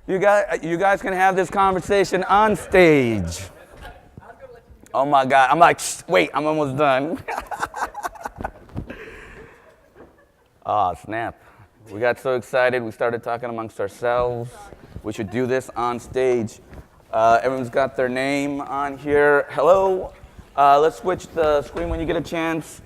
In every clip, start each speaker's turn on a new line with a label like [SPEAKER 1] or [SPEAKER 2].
[SPEAKER 1] You guys can have this conversation on stage. Oh my God, I'm like, wait, I'm almost done. Oh, snap. We got so excited, we started talking amongst ourselves. We should do this on stage. Everyone's got their name on here. Hello. Let's switch the screen when you get a chance.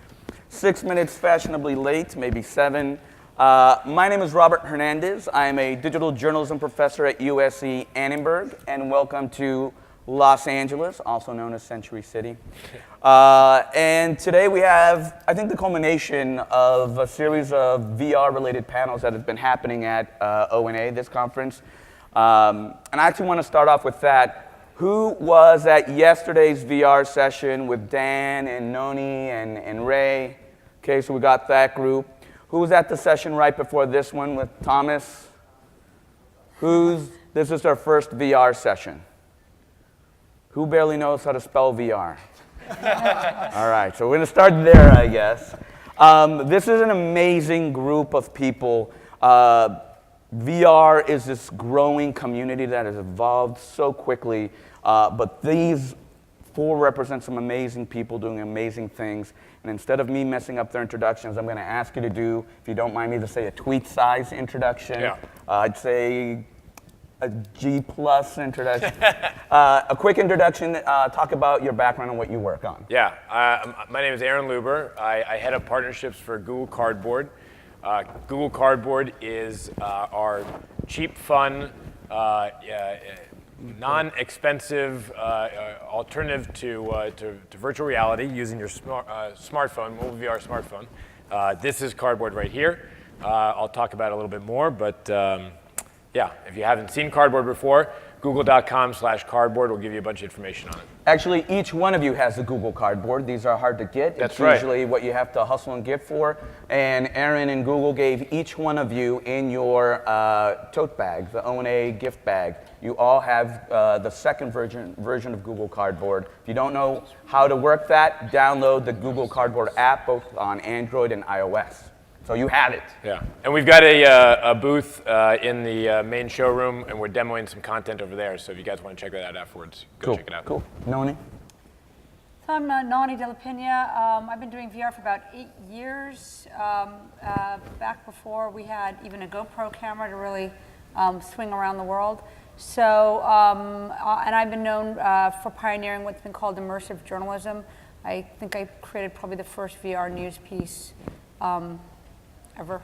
[SPEAKER 1] 6 minutes fashionably late, maybe 7. My name is Robert Hernandez. I am a digital journalism professor at USC Annenberg, and welcome to Los Angeles, also known as Century City. And today we have, I think, the culmination of a series of VR-related panels that have been happening at ONA, this conference. And I actually want to start off with that. Who was at yesterday's VR session with Dan and Noni and Ray? Okay, so we got that group. Who was at the session right before this one with Thomas? This is our first VR session. Who barely knows how to spell VR? All right, so we're going to start there, I guess. This is an amazing group of people. VR is this growing community that has evolved so quickly, but these 4 represent some amazing people doing amazing things. And instead of me messing up their introductions, I'm going to ask you to do, if you don't mind me, to say a tweet-size introduction.
[SPEAKER 2] Yeah.
[SPEAKER 1] I'd say a G+ introduction. A quick introduction, talk about your background and what you work on.
[SPEAKER 2] Yeah, my name is Aaron Luber. I head up partnerships for Google Cardboard. Google Cardboard is our cheap, fun, non-expensive alternative to virtual reality using your smartphone, mobile VR smartphone. This is Cardboard right here. I'll talk about it a little bit more, but yeah, if you haven't seen Cardboard before, google.com/cardboard will give you a bunch of information on it.
[SPEAKER 1] Actually, each one of you has a Google Cardboard. These are hard to get.
[SPEAKER 2] That's
[SPEAKER 1] it's
[SPEAKER 2] right.
[SPEAKER 1] Usually what you have to hustle and get for. And Aaron and Google gave each one of you in your tote bag, the ONA gift bag, you all have the second version of Google Cardboard. If you don't know how to work that, download the Google Cardboard app, both on Android and iOS. So you have it.
[SPEAKER 2] Yeah, and we've got a booth in the main showroom, and we're demoing some content over there. So if you guys want to check that out afterwards, go check it out.
[SPEAKER 1] Cool. Noni?
[SPEAKER 3] So I'm Noni De La Pena. I've been doing VR for about 8 years. Back before we had even a GoPro camera to really swing around the world. So, and I've been known for pioneering what's been called immersive journalism. I think I created probably the first VR news piece ever.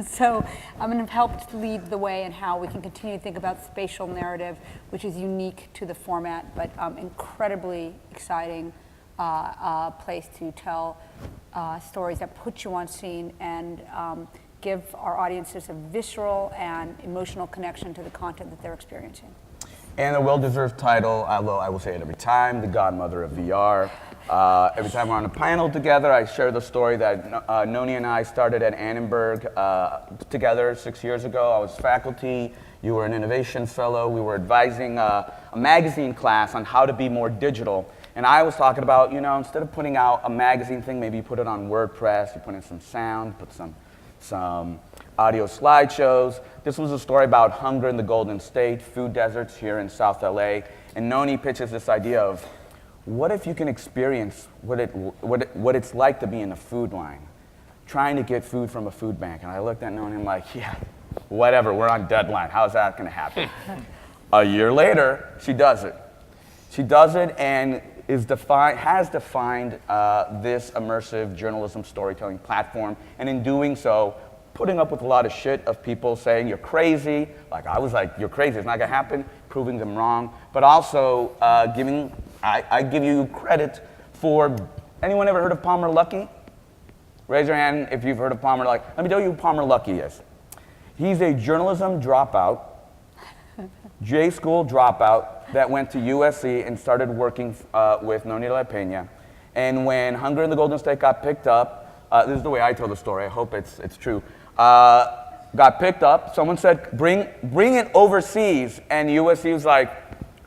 [SPEAKER 3] So I'm going to help to lead the way in how we can continue to think about spatial narrative, which is unique to the format, but incredibly exciting place to tell stories that put you on scene and give our audiences a visceral and emotional connection to the content that they're experiencing.
[SPEAKER 1] And a well-deserved title, although I will say it every time, the godmother of VR. Every time we're on a panel together, I share the story that Noni and I started at Annenberg together 6 years ago. I was faculty, you were an innovation fellow, we were advising a magazine class on how to be more digital. And I was talking about, instead of putting out a magazine thing, maybe you put it on WordPress, you put in some sound, put some audio slideshows. This was a story about hunger in the Golden State, food deserts here in South LA. And Noni pitches this idea of, what if you can experience what it's like to be in a food line, trying to get food from a food bank? And I looked at Noni and I'm like, yeah, whatever, we're on deadline. How's that going to happen? A year later, she does it. She does it and has defined this immersive journalism storytelling platform. And in doing so, putting up with a lot of shit of people saying you're crazy. Like I was like, you're crazy, it's not gonna happen, proving them wrong. But also I give you credit for, anyone ever heard of Palmer Luckey? Raise your hand if you've heard of Palmer Luckey. Let me tell you who Palmer Luckey is. He's a journalism dropout, J-school dropout that went to USC and started working with Noni De La Pena. And when Hunger in the Golden State got picked up, this is the way I tell the story, I hope it's true. Got picked up, someone said, bring it overseas, and USC was like,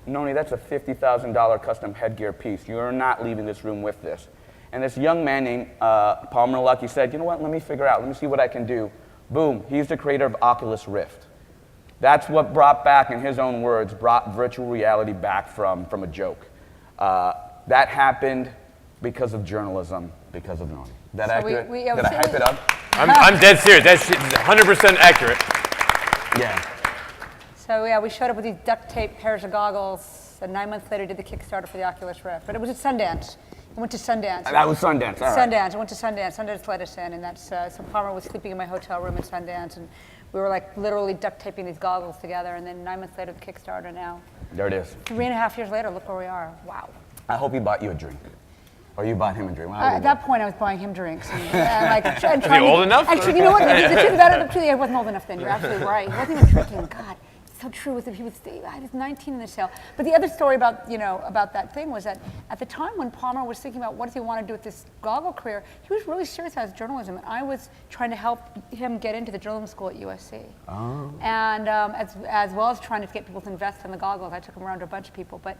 [SPEAKER 1] Noni, that's a $50,000 custom headgear piece. You're not leaving this room with this. And this young man named Palmer Luckey said, you know what, let me figure out, let me see what I can do. Boom, he's the creator of Oculus Rift. That's what brought back, in his own words, brought virtual reality back from a joke. That happened because of journalism, because of Noni. Is that accurate? Did I hype it up?
[SPEAKER 2] I'm dead serious. That's 100% accurate.
[SPEAKER 1] Yeah.
[SPEAKER 3] So yeah, we showed up with these duct tape pairs of goggles, and 9 months later did the Kickstarter for the Oculus Rift. But it was at Sundance. I went to Sundance.
[SPEAKER 1] That was Sundance, all right.
[SPEAKER 3] Sundance. I went to Sundance. Sundance let us in, and that's so Palmer was sleeping in my hotel room at Sundance, and we were like literally duct taping these goggles together. And then 9 months later, the Kickstarter. Now,
[SPEAKER 1] There it is.
[SPEAKER 3] 3.5 years later, look where we are. Wow.
[SPEAKER 1] I hope he bought you a drink. Or you bought him a drink.
[SPEAKER 3] At that point, I was buying him drinks. And
[SPEAKER 2] he old enough?
[SPEAKER 3] Actually, you know what? The truth about it, I wasn't old enough then. You're absolutely right. He wasn't even drinking. God, it's so true. He was 19 in the sale. But the other story about that thing was that at the time when Palmer was thinking about what does he want to do with this goggle career, he was really serious about his journalism, and I was trying to help him get into the journalism school at USC. Oh. And as well as trying to get people to invest in the goggles, I took him around to a bunch of people. But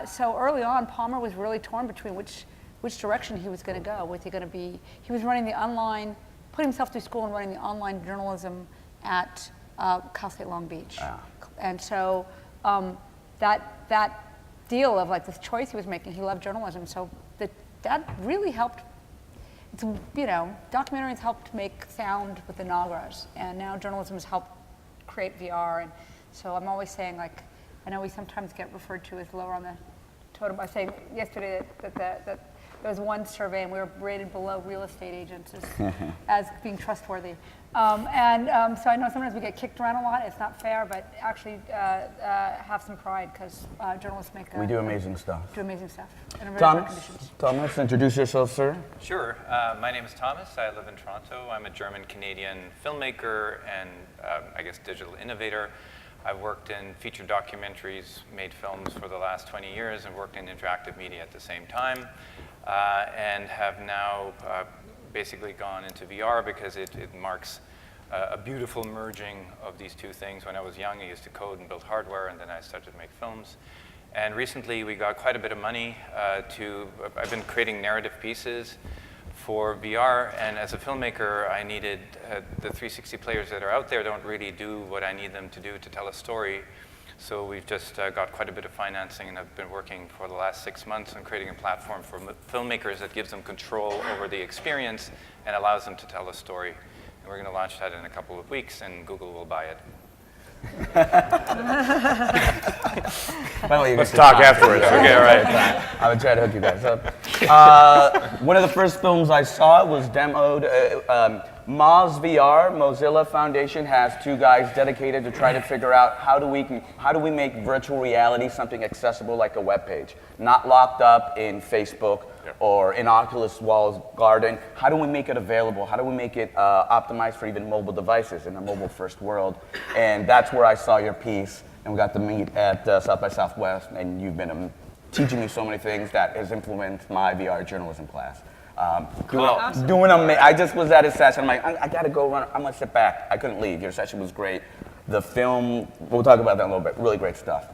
[SPEAKER 3] so early on, Palmer was really torn between which direction he was going to go. Was he going to be? He was running the online, putting himself through school and running the online journalism at Cal State Long Beach. And so that deal of like this choice he was making, he loved journalism, so that really helped. It's, documentaries helped make sound with the Nagras, and now journalism has helped create VR. And so I'm always saying, like, I know we sometimes get referred to as lower on the totem. I was saying yesterday that there was one survey and we were rated below real estate agents as being trustworthy. So I know sometimes we get kicked around a lot. It's not fair, but actually have some pride because journalists
[SPEAKER 1] we do amazing stuff.
[SPEAKER 3] Do amazing stuff in very
[SPEAKER 1] Thomas,
[SPEAKER 3] hard conditions.
[SPEAKER 1] Thomas, introduce yourself, sir.
[SPEAKER 4] Sure. My name is Thomas. I live in Toronto. I'm a German-Canadian filmmaker and I guess digital innovator. I've worked in feature documentaries, made films for the last 20 years, and worked in interactive media at the same time, and have now basically gone into VR because it marks a beautiful merging of these two things. When I was young, I used to code and build hardware, and then I started to make films. And recently, we got quite a bit of money I've been creating narrative pieces for VR, and as a filmmaker, I needed the 360 players that are out there don't really do what I need them to do to tell a story. So we've just got quite a bit of financing, and I've been working for the last 6 months on creating a platform for filmmakers that gives them control over the experience and allows them to tell a story. And we're going to launch that in a couple of weeks, and Google will buy it.
[SPEAKER 2] Let's talk afterwards. Okay, all right.
[SPEAKER 1] I would try to hook you guys up. One of the first films I saw was demoed. Moz VR, Mozilla Foundation, has two guys dedicated to try to figure out how do we make virtual reality something accessible like a web page, not locked up in Facebook or in Oculus walled garden. How do we make it available? How do we make it optimized for even mobile devices in a mobile-first world? And that's where I saw your piece, and we got to meet at South by Southwest, and you've been teaching me so many things that has influenced my VR journalism class. I just was at his session. I'm like, I gotta go run. I'm gonna sit back. I couldn't leave. Your session was great. The film, we'll talk about that in a little bit. Really great stuff.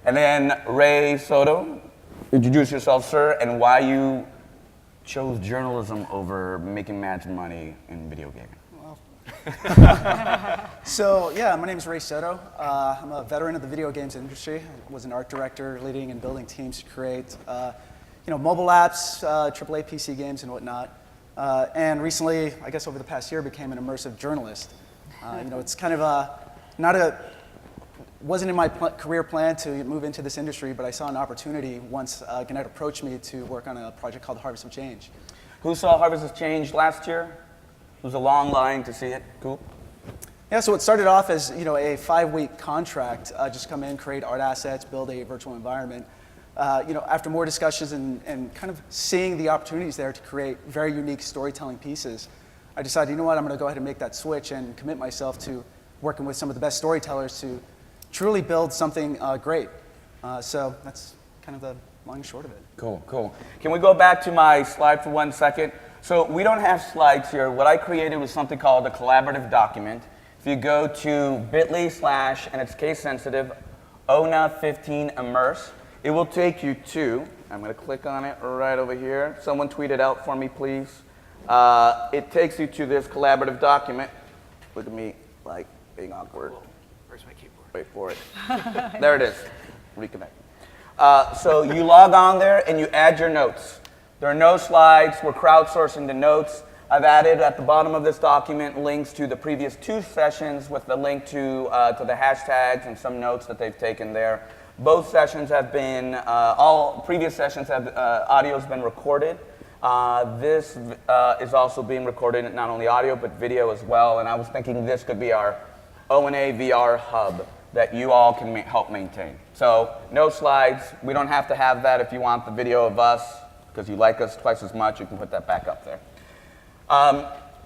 [SPEAKER 1] And then Ray Soto, introduce yourself, sir, and why you chose journalism over making magic money in video gaming.
[SPEAKER 5] So yeah, my name is Ray Soto. I'm a veteran of the video games industry. I was an art director, leading and building teams to create mobile apps, AAA PC games and whatnot. And recently, I guess over the past year, became an immersive journalist. It's kind of wasn't in my career plan to move into this industry, but I saw an opportunity once Gannett approached me to work on a project called Harvest of Change.
[SPEAKER 1] Who saw Harvest of Change last year? It was a long line to see it. Cool.
[SPEAKER 5] Yeah, so it started off as a 5-week contract, just come in, create art assets, build a virtual environment. After more discussions and kind of seeing the opportunities there to create very unique storytelling pieces, I decided, I'm going to go ahead and make that switch and commit myself to working with some of the best storytellers to truly build something great. So that's kind of the long and short of it.
[SPEAKER 1] Cool. Can we go back to my slide for 1 second? So we don't have slides here. What I created was something called a collaborative document. If you go to bit.ly/ and it's case sensitive, ONA15 Immerse, it will take you to, I'm going to click on it right over here. Someone tweet it out for me, please. It takes you to this collaborative document. Look at me, like, being awkward.
[SPEAKER 2] Where's my keyboard?
[SPEAKER 1] Wait for it. There it is. Reconnect. So you log on there and you add your notes. There are no slides. We're crowdsourcing the notes. I've added at the bottom of this document links to the previous 2 sessions with the link to the hashtags and some notes that they've taken there. Both sessions have been, all previous sessions have, audio has been recorded. This is also being recorded, not only audio, but video as well. And I was thinking this could be our O&A VR hub that you all can help maintain. So no slides. We don't have to have that. If you want the video of us, because you like us twice as much, you can put that back up there.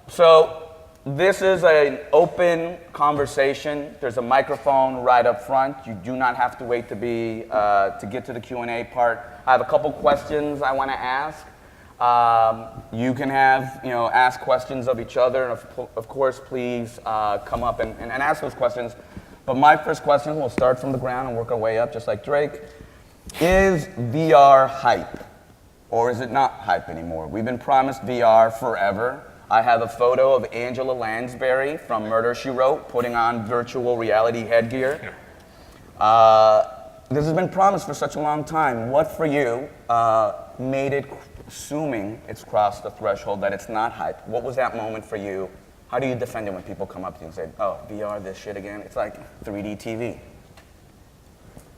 [SPEAKER 1] So this is an open conversation. There's a microphone right up front. You do not have to wait to get to the Q&A part. I have a couple questions I want to ask. You can ask questions of each other, and of course, please come up and ask those questions. But my first question, we'll start from the ground and work our way up, just like Drake. Is VR hype, or is it not hype anymore? We've been promised VR forever. I have a photo of Angela Lansbury from Murder, She Wrote putting on virtual reality headgear. This has been promised for such a long time. What for you made it, assuming it's crossed the threshold that it's not hype? What was that moment for you? How do you defend it when people come up to you and say, oh, VR, this shit again? It's like 3D TV.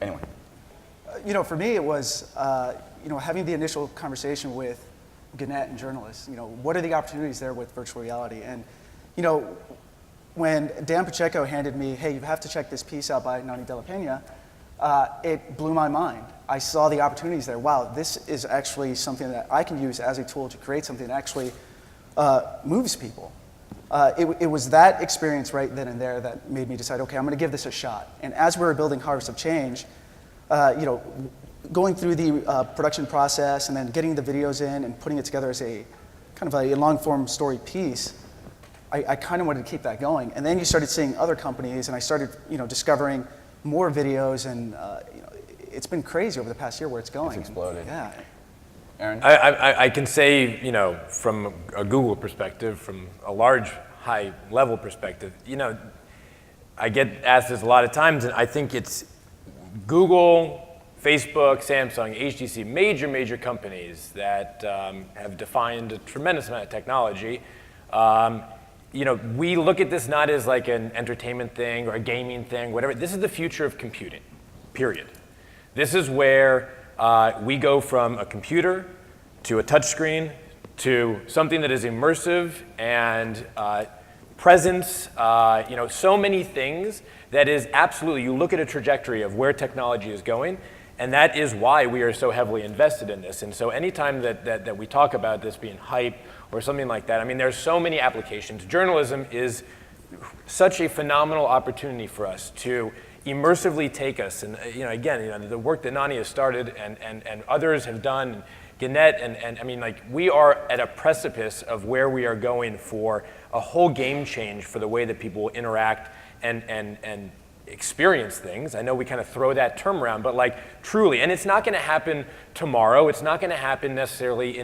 [SPEAKER 1] Anyway.
[SPEAKER 5] For me, it was, having the initial conversation with Gannett and journalists. What are the opportunities there with virtual reality? And, when Dan Pacheco handed me, hey, you have to check this piece out by Nani de la Peña, it blew my mind. I saw the opportunities there. Wow, this is actually something that I can use as a tool to create something that actually moves people. It was that experience right then and there that made me decide, okay, I'm going to give this a shot. And as we were building Harvest of Change, going through the production process and then getting the videos in and putting it together as a kind of a long-form story piece, I kind of wanted to keep that going. And then you started seeing other companies, and I started, discovering more videos, and it's been crazy over the past year where it's going.
[SPEAKER 1] It's exploded.
[SPEAKER 5] Yeah.
[SPEAKER 1] Aaron?
[SPEAKER 2] I can say, from a Google perspective, from a large, high-level perspective, I get asked this a lot of times, and I think it's Google, Facebook, Samsung, HTC, major companies that have defined a tremendous amount of technology. We look at this not as like an entertainment thing or a gaming thing, whatever. This is the future of computing, period. This is where we go from a computer to a touchscreen to something that is immersive and presence, so many things that is absolutely, you look at a trajectory of where technology is going, and that is why we are so heavily invested in this. And so anytime that we talk about this being hype or something like that, I mean, there's so many applications. Journalism is such a phenomenal opportunity for us to immersively take us. And again, the work that Nani has started and others have done, Gannett, and I mean, like, we are at a precipice of where we are going for a whole game change for the way that people will interact and experience things. I know we kind of throw that term around, but like truly, and it's not going to happen tomorrow. It's not going to happen necessarily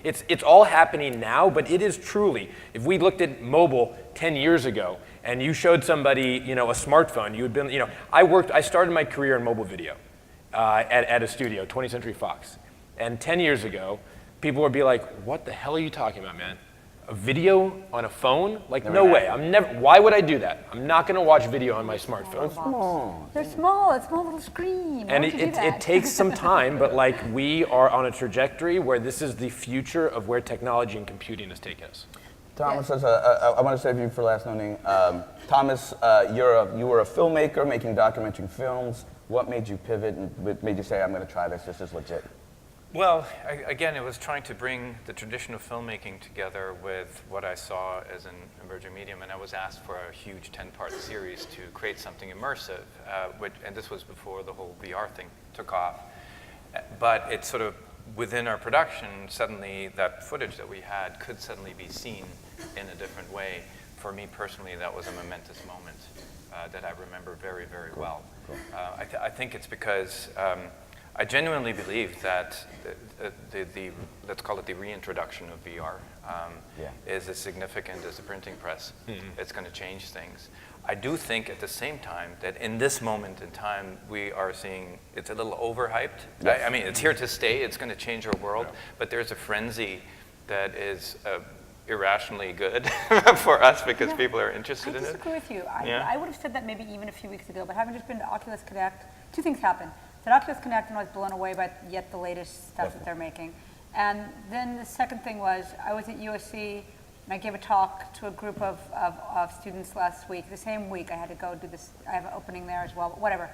[SPEAKER 2] it's all happening now, but it is truly, if we looked at mobile 10 years ago and you showed somebody, a smartphone, you had been, I started my career in mobile video at a studio, 20th Century Fox. And 10 years ago, people would be like, what the hell are you talking about, man? A video on a phone? Like, no way. Why would I do that? I'm not going to watch video on my smartphone.
[SPEAKER 3] They're small. It's a small little screen.
[SPEAKER 2] And it takes some time, but like, we are on a trajectory where this is the future of where technology and computing has taken us.
[SPEAKER 1] Thomas says, I want to save you for last noting. Thomas, you were a filmmaker making documentary films. What made you pivot and what made you say, I'm going to try this, this is legit?
[SPEAKER 4] Well, again, it was trying to bring the tradition of filmmaking together with what I saw as an emerging medium, and I was asked for a huge 10-part series to create something immersive, and this was before the whole VR thing took off. But it's sort of within our production, suddenly that footage that we had could suddenly be seen in a different way. For me personally, that was a momentous moment that I remember very, very well. I think it's because I genuinely believe that the let's call it the reintroduction of VR is as significant as the printing press. It's going to change things. I do think at the same time that in this moment in time, we are seeing it's a little overhyped.
[SPEAKER 1] Yes.
[SPEAKER 4] I mean, it's here to stay. It's going to change our world. But there's a frenzy that is irrationally good for us because people are interested in it.
[SPEAKER 3] I disagree with you.
[SPEAKER 4] Yeah.
[SPEAKER 3] I would have said that maybe even a few weeks ago, but having just been to Oculus Connect, two things happened. At Oculus Connect, and I was blown away by yet the latest stuff that they're making. And then the second thing was, I was at USC, and I gave a talk to a group of students last week. The same week, I had to go do this, I have an opening there as well, but whatever.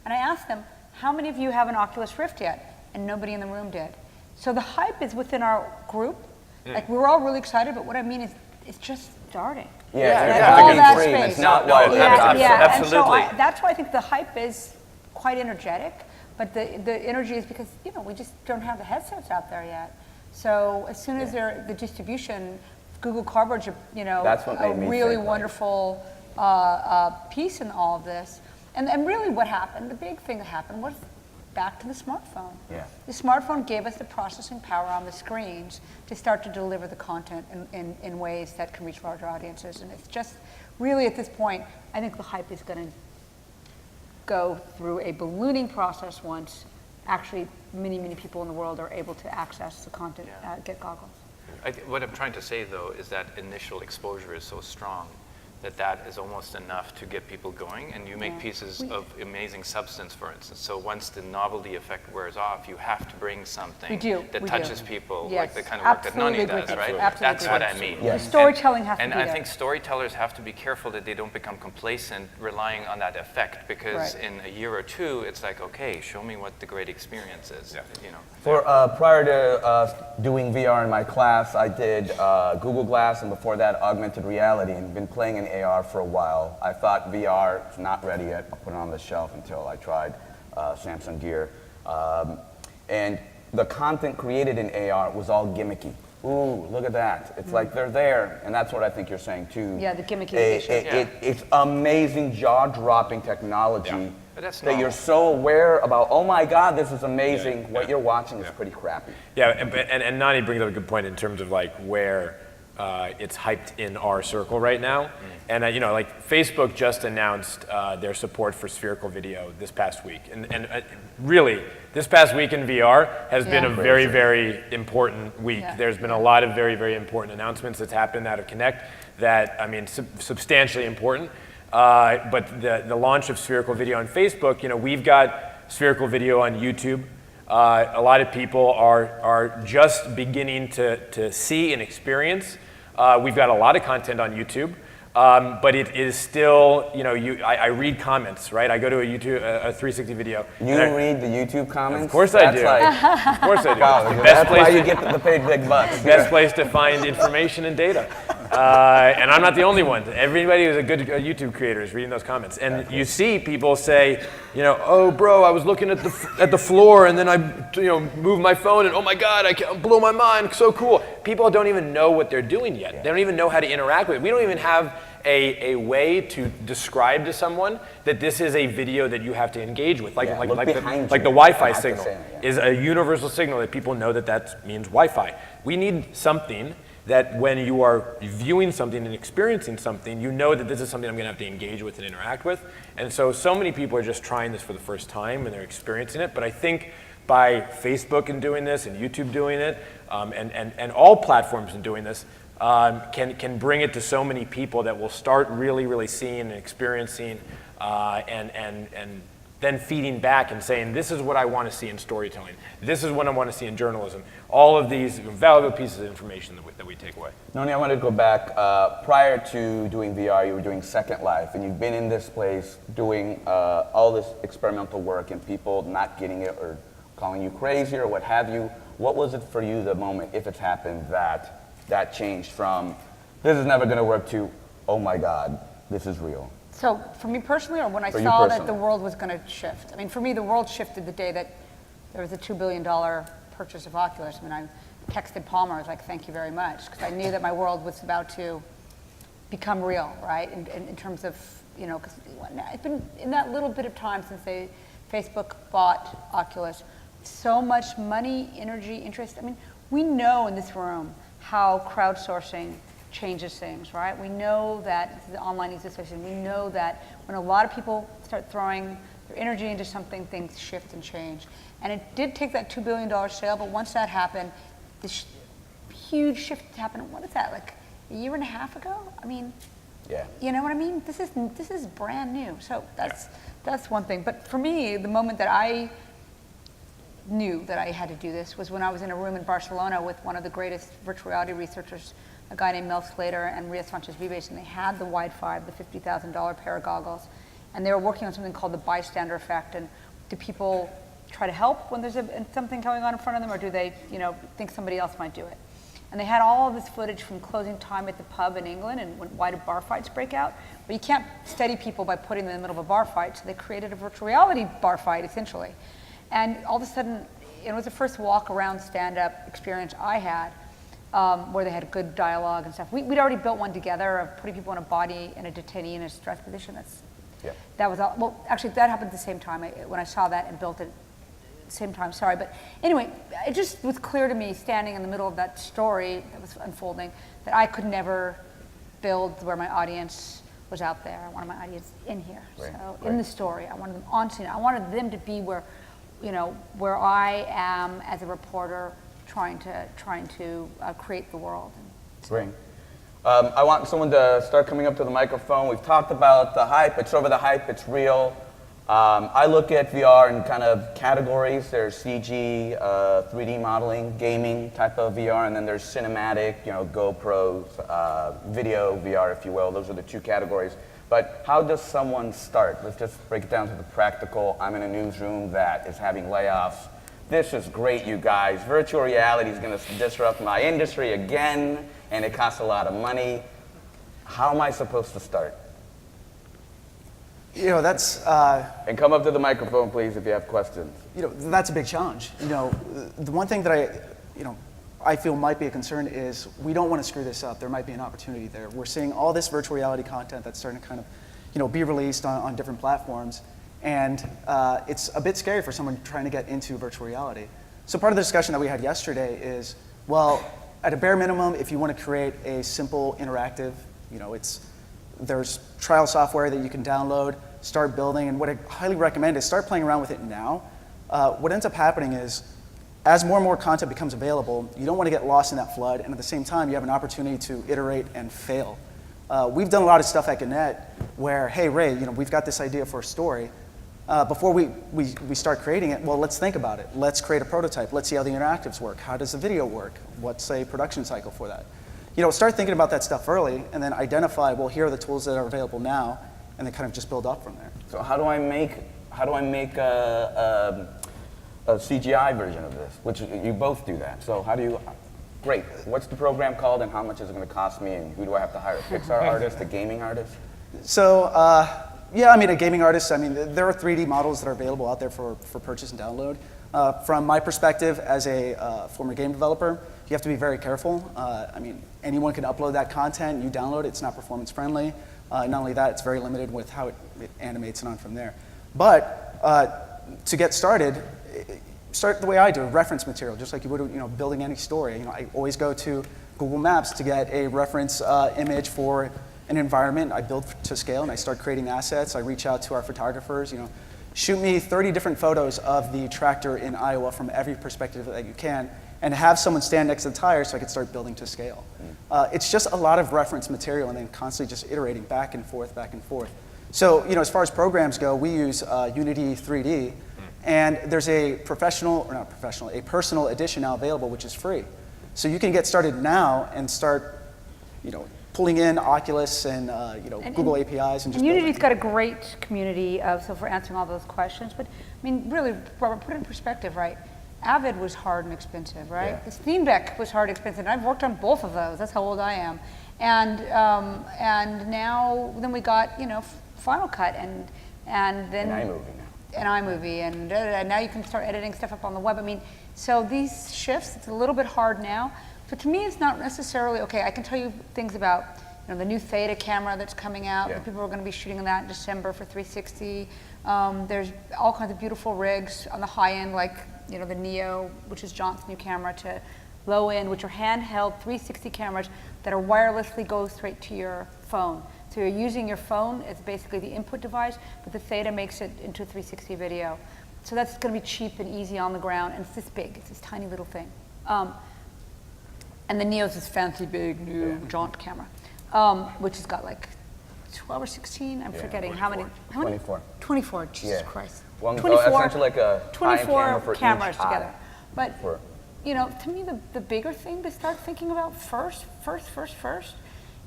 [SPEAKER 3] And I asked them, how many of you have an Oculus Rift yet? And nobody in the room did. So the hype is within our group. Like, we're all really excited, but what I mean is, it's just starting.
[SPEAKER 1] Yeah,
[SPEAKER 3] Like,
[SPEAKER 1] it's
[SPEAKER 3] all
[SPEAKER 1] not
[SPEAKER 3] that
[SPEAKER 1] extreme.
[SPEAKER 3] space.
[SPEAKER 1] It's not
[SPEAKER 4] No,
[SPEAKER 1] wild.
[SPEAKER 4] no,
[SPEAKER 3] Yeah, and so
[SPEAKER 4] absolutely.
[SPEAKER 3] that's why I think the hype is quite energetic, but the energy is because, we just don't have the headsets out there yet. So as soon as the distribution, Google Cardboard's
[SPEAKER 1] That's what
[SPEAKER 3] a
[SPEAKER 1] made me
[SPEAKER 3] really
[SPEAKER 1] think, like-
[SPEAKER 3] wonderful piece in all of this. And really what happened, the big thing that happened was back to the smartphone.
[SPEAKER 1] Yeah.
[SPEAKER 3] The smartphone gave us the processing power on the screens to start to deliver the content in ways that can reach larger audiences. And it's just really at this point, I think the hype is going to go through a ballooning process once actually many, many people in the world are able to access the content, get goggles.
[SPEAKER 4] What I'm trying to say, though, is that initial exposure is so strong that is almost enough to get people going, and you make pieces of amazing substance, for instance. So once the novelty effect wears off, you have to bring something that touches people,
[SPEAKER 3] Yes,
[SPEAKER 4] like the kind of work that
[SPEAKER 3] absolutely
[SPEAKER 4] Nani
[SPEAKER 3] agree
[SPEAKER 4] does,
[SPEAKER 3] with
[SPEAKER 4] right?
[SPEAKER 3] you. Absolutely
[SPEAKER 4] That's
[SPEAKER 3] agree.
[SPEAKER 4] what I mean.
[SPEAKER 3] The storytelling has to
[SPEAKER 4] And
[SPEAKER 3] be
[SPEAKER 4] I
[SPEAKER 3] there.
[SPEAKER 4] think storytellers have to be careful that they don't become complacent relying on that effect, because
[SPEAKER 3] Right.
[SPEAKER 4] in a year or two, it's like, okay, show me what the great experience is.
[SPEAKER 1] For prior to doing VR in my class, I did Google Glass, and before that, augmented reality, and been playing in AR for a while. I thought VR is not ready yet. I'll put it on the shelf until I tried Samsung Gear. And the content created in AR was all gimmicky. Ooh, look at that. It's like they're there, and that's what I think you're saying too.
[SPEAKER 3] Yeah, the gimmicky.
[SPEAKER 1] It's amazing, jaw-dropping technology
[SPEAKER 4] But that's
[SPEAKER 1] that you're
[SPEAKER 4] normal.
[SPEAKER 1] so aware about. Oh my God, this is amazing. What you're watching is pretty crappy.
[SPEAKER 2] Yeah, and Nani brings up a good point in terms of like where it's hyped in our circle right now. And like Facebook just announced their support for spherical video this past week. And really, this past week in VR has been a
[SPEAKER 3] Yeah.
[SPEAKER 2] very, very important week.
[SPEAKER 3] Yeah.
[SPEAKER 2] There's been a lot of very, very important announcements that's happened out of Connect that, I mean, substantially important. But the launch of spherical video on Facebook, we've got spherical video on YouTube. A lot of people are just beginning to see and experience. We've got a lot of content on YouTube, but it is still, I read comments, right? I go to a 360 video.
[SPEAKER 1] You read the YouTube comments?
[SPEAKER 2] Of course I
[SPEAKER 1] That's
[SPEAKER 2] do.
[SPEAKER 1] Like,
[SPEAKER 2] Of course I do.
[SPEAKER 1] wow,
[SPEAKER 2] It's the
[SPEAKER 1] that's
[SPEAKER 2] best
[SPEAKER 1] why
[SPEAKER 2] place
[SPEAKER 1] you get the paid big bucks.
[SPEAKER 2] best place to find information and data. And I'm not the only one. Everybody who's a good YouTube creator is reading those comments. And you see people say, oh, bro, I was looking at the floor and then I moved my phone and oh my God, I can't blow my mind, so cool. People don't even know what they're doing yet. They don't even know how to interact with it. We don't even have a way to describe to someone that this is a video that you have to engage with. Like
[SPEAKER 1] look behind
[SPEAKER 2] the
[SPEAKER 1] you.
[SPEAKER 2] Wi-Fi
[SPEAKER 1] I have to
[SPEAKER 2] signal
[SPEAKER 1] say it,
[SPEAKER 2] is a universal signal that people know that means Wi-Fi. We need something that when you are viewing something and experiencing something, you know that this is something I'm going to have to engage with and interact with. And so many people are just trying this for the first time and they're experiencing it. But I think by Facebook and doing this and YouTube doing it, and all platforms and doing this, can bring it to so many people that will start really, really seeing and experiencing and then feeding back and saying, this is what I want to see in storytelling. This is what I want to see in journalism. All of these valuable pieces of information that we take away.
[SPEAKER 1] Noni, I wanted to go back. Prior to doing VR, you were doing Second Life, and you've been in this place doing all this experimental work and people not getting it or calling you crazy or what have you. What was it for you, the moment, if it's happened, that changed from, this is never going to work, to, oh my God, this is real?
[SPEAKER 3] So for me personally, or when I
[SPEAKER 1] For you
[SPEAKER 3] saw that
[SPEAKER 1] personally.
[SPEAKER 3] the world was going to shift? I mean, for me, the world shifted the day that there was a $2 billion purchase of Oculus. I mean, I texted Palmer, I was like, thank you very much, because I knew that my world was about to become real, right? In terms of, because it's been in that little bit of time since Facebook bought Oculus, so much money, energy, interest. I mean, we know in this room how crowdsourcing changes things, right? We know that the online needs association. We know that when a lot of people start throwing their energy into something, things shift and change. And it did take that $2 billion sale, but once that happened, this huge shift happened. What is that, like a year and a half ago? I mean,
[SPEAKER 1] Yeah.
[SPEAKER 3] you know what I mean? This is brand new. So that's one thing. But for me, the moment that I knew that I had to do this was when I was in a room in Barcelona with one of the greatest virtual reality researchers, a guy named Mel Slater and Ria Sanchez-Vives, and they had the Wide 5, the $50,000 pair of goggles, and they were working on something called the bystander effect. And do people try to help when there's something going on in front of them, or do they, think somebody else might do it? And they had all of this footage from closing time at the pub in England and why do bar fights break out. But you can't steady people by putting them in the middle of a bar fight, so they created a virtual reality bar fight, essentially. And all of a sudden, it was the first walk-around stand-up experience I had, where they had good dialogue and stuff. We'd already built one together of putting people in a body and a detainee in a stress position. That was all. Well, actually, that happened at the same time when I saw that and built it. Same time, sorry, but anyway, it just was clear to me standing in the middle of that story that was unfolding that I could never build where my audience was out there. I wanted my audience in here, in the story. I wanted them on scene. I wanted them to be where I am as a reporter trying to create the world.
[SPEAKER 1] Great. I want someone to start coming up to the microphone. We've talked about the hype. It's over the hype. It's real. I look at VR in kind of categories. There's CG, 3D modeling, gaming type of VR, and then there's cinematic, GoPros, video VR, if you will. Those are the two categories. But how does someone start? Let's just break it down to the practical. I'm in a newsroom that is having layoffs. This is great, you guys. Virtual reality is going to disrupt my industry again, and it costs a lot of money. How am I supposed to start?
[SPEAKER 5] That's
[SPEAKER 1] And come up to the microphone, please, if you have questions.
[SPEAKER 5] that's a big challenge. The one thing that I feel might be a concern is we don't want to screw this up. There might be an opportunity there. We're seeing all this virtual reality content that's starting to kind of, be released on different platforms, and it's a bit scary for someone trying to get into virtual reality. So part of the discussion that we had yesterday is, well, at a bare minimum, if you want to create a simple interactive, there's trial software that you can download, start building, and what I highly recommend is start playing around with it now. What ends up happening is, as more and more content becomes available, you don't want to get lost in that flood, and at the same time, you have an opportunity to iterate and fail. We've done a lot of stuff at Gannett where, hey, Ray, we've got this idea for a story. Before we start creating it, well, let's think about it. Let's create a prototype. Let's see how the interactives work. How does the video work? What's a production cycle for that? Start thinking about that stuff early, and then identify, well, here are the tools that are available now, and then kind of just build up from there.
[SPEAKER 1] So how do I make a CGI version of this? Which you both do that. So how do you? Great. What's the program called, and how much is it going to cost me, and who do I have to hire? A Pixar artist, a gaming artist?
[SPEAKER 5] So a gaming artist. There are 3D models that are available out there for purchase and download. From my perspective, as a former game developer, you have to be very careful. Anyone can upload that content, you download it, it's not performance friendly. Not only that, it's very limited with how it animates and on from there. But to get started, start the way I do, reference material, just like you would building any story. I always go to Google Maps to get a reference image for an environment. I build to scale and I start creating assets. I reach out to our photographers, shoot me 30 different photos of the tractor in Iowa from every perspective that you can, and have someone stand next to the tire so I can start building to scale. It's just a lot of reference material and then constantly just iterating back and forth. So, as far as programs go, we use Unity 3D, and there's a personal edition now available, which is free. So you can get started now and start, pulling in Oculus and Google APIs and just
[SPEAKER 3] Unity's got a great community for answering all those questions. But really, Robert, put it in perspective, right? Avid was hard and expensive, right?
[SPEAKER 1] Yeah.
[SPEAKER 3] The Steam Deck was hard and expensive. And I've worked on both of those. That's how old I am. And now then we got Final Cut and then iMovie and now you can start editing stuff up on the web. So these shifts, it's a little bit hard now. But to me, it's not necessarily, okay, I can tell you things about the new Theta camera that's coming out.
[SPEAKER 1] Yeah.
[SPEAKER 3] The people are going to be shooting on that in December for 360. There's all kinds of beautiful rigs on the high end, like the Neo, which is Johnson's new camera, to low end, which are handheld 360 cameras that are wirelessly go straight to your phone. So you're using your phone as basically the input device, but the Theta makes it into a 360 video. So that's going to be cheap and easy on the ground, and it's this big. It's this tiny little thing. And the Neo's this fancy, big, new jaunt camera, which has got like 12 or 16. I'm forgetting how many.
[SPEAKER 1] 24.
[SPEAKER 3] 24. Jesus
[SPEAKER 1] Yeah.
[SPEAKER 3] Christ.
[SPEAKER 1] One, essentially like a high-end
[SPEAKER 3] 24
[SPEAKER 1] camera for each
[SPEAKER 3] cameras
[SPEAKER 1] eye.
[SPEAKER 3] together. But
[SPEAKER 1] For-
[SPEAKER 3] to me, the bigger thing to start thinking about first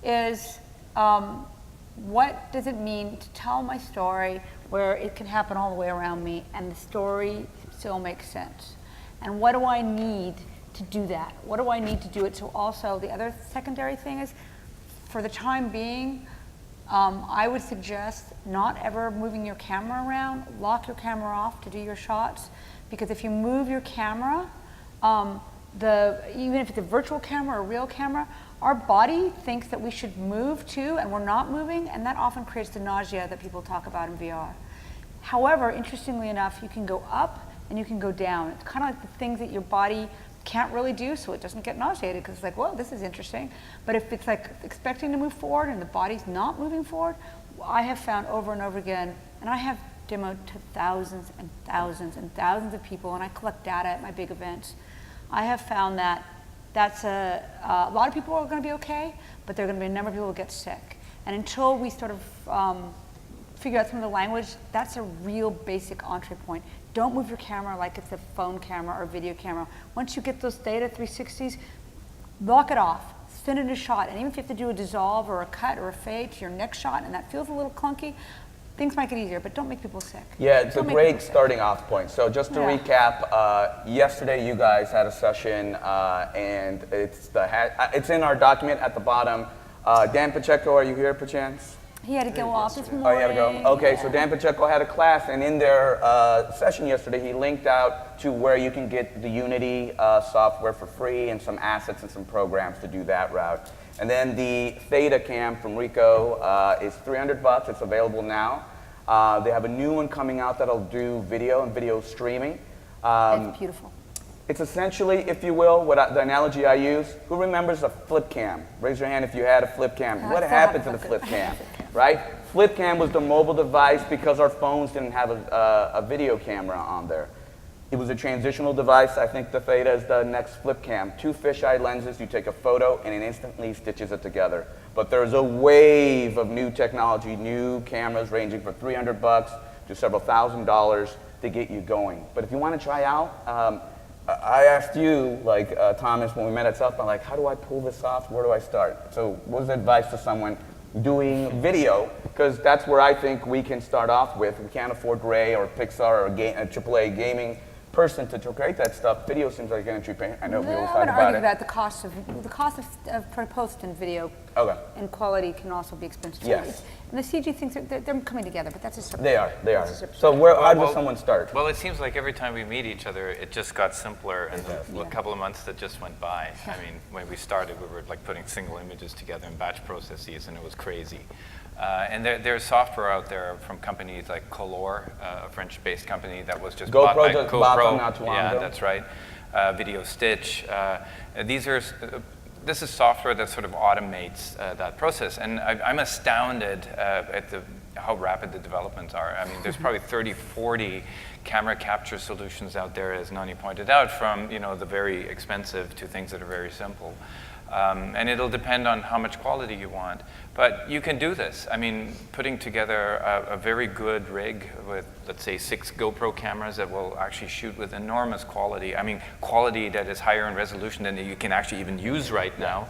[SPEAKER 3] is what does it mean to tell my story where it can happen all the way around me and the story still makes sense? And what do I need to do that? What do I need to do it? So also the other secondary thing is, for the time being, I would suggest not ever moving your camera around. Lock your camera off to do your shots, because if you move your camera, even if it's a virtual camera or a real camera, our body thinks that we should move too, and we're not moving, and that often creates the nausea that people talk about in VR. However, interestingly enough, you can go up and you can go down. It's kind of like the things that your body can't really do, so it doesn't get nauseated, because it's like, whoa, this is interesting. But if it's like expecting to move forward and the body's not moving forward, I have found over and over again, and I have demoed to thousands and thousands and thousands of people, and I collect data at my big events. I have found that that's a lot of people are going to be okay, but there are going to be a number of people who get sick. And until we sort of figure out some of the language, that's a real basic entree point. Don't move your camera like it's a phone camera or video camera. Once you get those Theta 360s, lock it off, send it a shot. And even if you have to do a dissolve or a cut or a fade to your next shot, and that feels a little clunky, things might get easier, but don't make people sick.
[SPEAKER 1] Yeah, it's
[SPEAKER 3] Don't
[SPEAKER 1] a
[SPEAKER 3] make
[SPEAKER 1] great
[SPEAKER 3] people sick.
[SPEAKER 1] starting off point. So just to
[SPEAKER 3] Yeah.
[SPEAKER 1] recap, yesterday you guys had a session, and it's in our document at the bottom. Dan Pacheco, are you here, perchance?
[SPEAKER 3] He had to go off this morning.
[SPEAKER 1] Oh, you had to go? Okay,
[SPEAKER 3] Yeah.
[SPEAKER 1] so Dan Pacheco had a class, and in their session yesterday, he linked out to where you can get the Unity software for free and some assets and some programs to do that route. And then the Theta Cam from Ricoh is $300. It's available now. They have a new one coming out that'll do video and video streaming.
[SPEAKER 3] It's beautiful.
[SPEAKER 1] It's essentially, if you will, the analogy I use. Who remembers a flip cam? Raise your hand if you had a flip cam.
[SPEAKER 3] I
[SPEAKER 1] What
[SPEAKER 3] still
[SPEAKER 1] happened to
[SPEAKER 3] have
[SPEAKER 1] the
[SPEAKER 3] a
[SPEAKER 1] flip
[SPEAKER 3] flip
[SPEAKER 1] cam?
[SPEAKER 3] cam.
[SPEAKER 1] Right? Flip cam was the mobile device because our phones didn't have a video camera on there. It was a transitional device. I think the Theta is the next flip cam. 2 fisheye lenses, you take a photo and it instantly stitches it together. But there's a wave of new technology, new cameras ranging from $300 to several $1,000s to get you going. But if you want to try out, I asked you, Thomas, when we met at South by, how do I pull this off? Where do I start? So what's the advice to someone doing video? Because that's where I think we can start off with. We can't afford Ray or Pixar or a AAA gaming person to create that stuff. Video seems like an entry point. I know we always
[SPEAKER 3] I'm
[SPEAKER 1] talk
[SPEAKER 3] going to
[SPEAKER 1] about
[SPEAKER 3] argue
[SPEAKER 1] it.
[SPEAKER 3] about the cost of post and video
[SPEAKER 1] Okay.
[SPEAKER 3] and quality can also be expensive.
[SPEAKER 1] Yes.
[SPEAKER 3] And the CG things, they're coming together, but that's a separate.
[SPEAKER 1] They are.
[SPEAKER 3] that's a separate
[SPEAKER 1] So
[SPEAKER 3] story.
[SPEAKER 1] how does someone start?
[SPEAKER 4] Well, it seems like every time we meet each other, it just got simpler in the
[SPEAKER 3] Yeah.
[SPEAKER 4] couple of months that just went by. I mean, when we started, we were putting single images together in batch processes, and it was crazy. And there's software out there from companies like Color, a French-based company that was just bought by
[SPEAKER 1] GoPro just bought them
[SPEAKER 4] GoPro.
[SPEAKER 1] not too long
[SPEAKER 4] Yeah,
[SPEAKER 1] ago.
[SPEAKER 4] that's right. Video Stitch. This is software that sort of automates that process, and I'm astounded at how rapid the developments are. I mean, there's probably 30, 40 camera capture solutions out there, as Nani pointed out, from the very expensive to things that are very simple. And it'll depend on how much quality you want. But you can do this. I mean, putting together a very good rig with, let's say, 6 GoPro cameras that will actually shoot with enormous quality. I mean, quality that is higher in resolution than you can actually even use right now.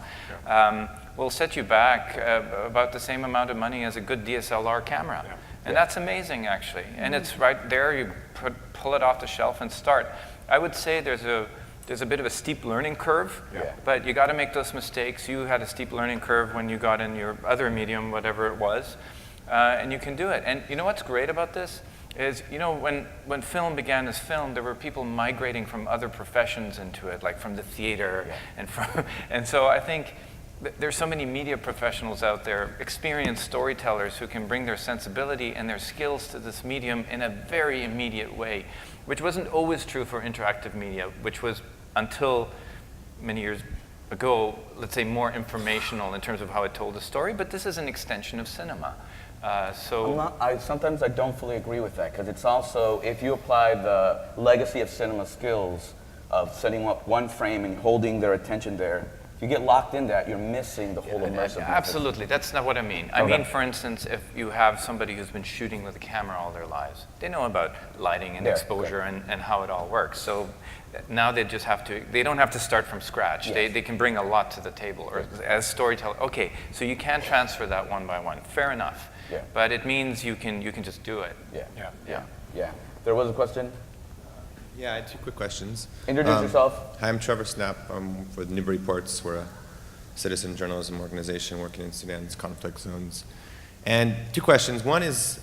[SPEAKER 4] Will set you back about the same amount of money as a good DSLR camera. And that's amazing, actually. And it's right there. You pull it off the shelf and start. I would say there's a bit of a steep learning curve, but you got to make those mistakes. You had a steep learning curve when you got in your other medium, whatever it was, and you can do it. And you know what's great about this is, when film began as film, there were people migrating from other professions into it, like from the theater, and so I think there's so many media professionals out there, experienced storytellers who can bring their sensibility and their skills to this medium in a very immediate way, which wasn't always true for interactive media, which was until many years ago, let's say, more informational in terms of how it told a story, but this is an extension of cinema.
[SPEAKER 1] Sometimes I don't fully agree with that, because it's also, if you apply the legacy of cinema skills of setting up one frame and holding their attention there, if you get locked in that, you're missing the whole immersive.
[SPEAKER 4] Absolutely, that's not what I mean. I mean, for instance, if you have somebody who's been shooting with a camera all their lives, they know about lighting and exposure and how it all works. So now they just have to, they don't have to start from scratch. Yes. They can bring a lot to the table. Or as storyteller, okay, so you can transfer that one by one, fair enough. Yeah. But it means you can just do it.
[SPEAKER 1] Yeah. There was a question?
[SPEAKER 6] Yeah, I had two quick questions.
[SPEAKER 1] Introduce yourself.
[SPEAKER 6] Hi, I'm Trevor Snap. I'm with Nib Reports. We're a citizen journalism organization working in Sudan's conflict zones. And two questions. One is,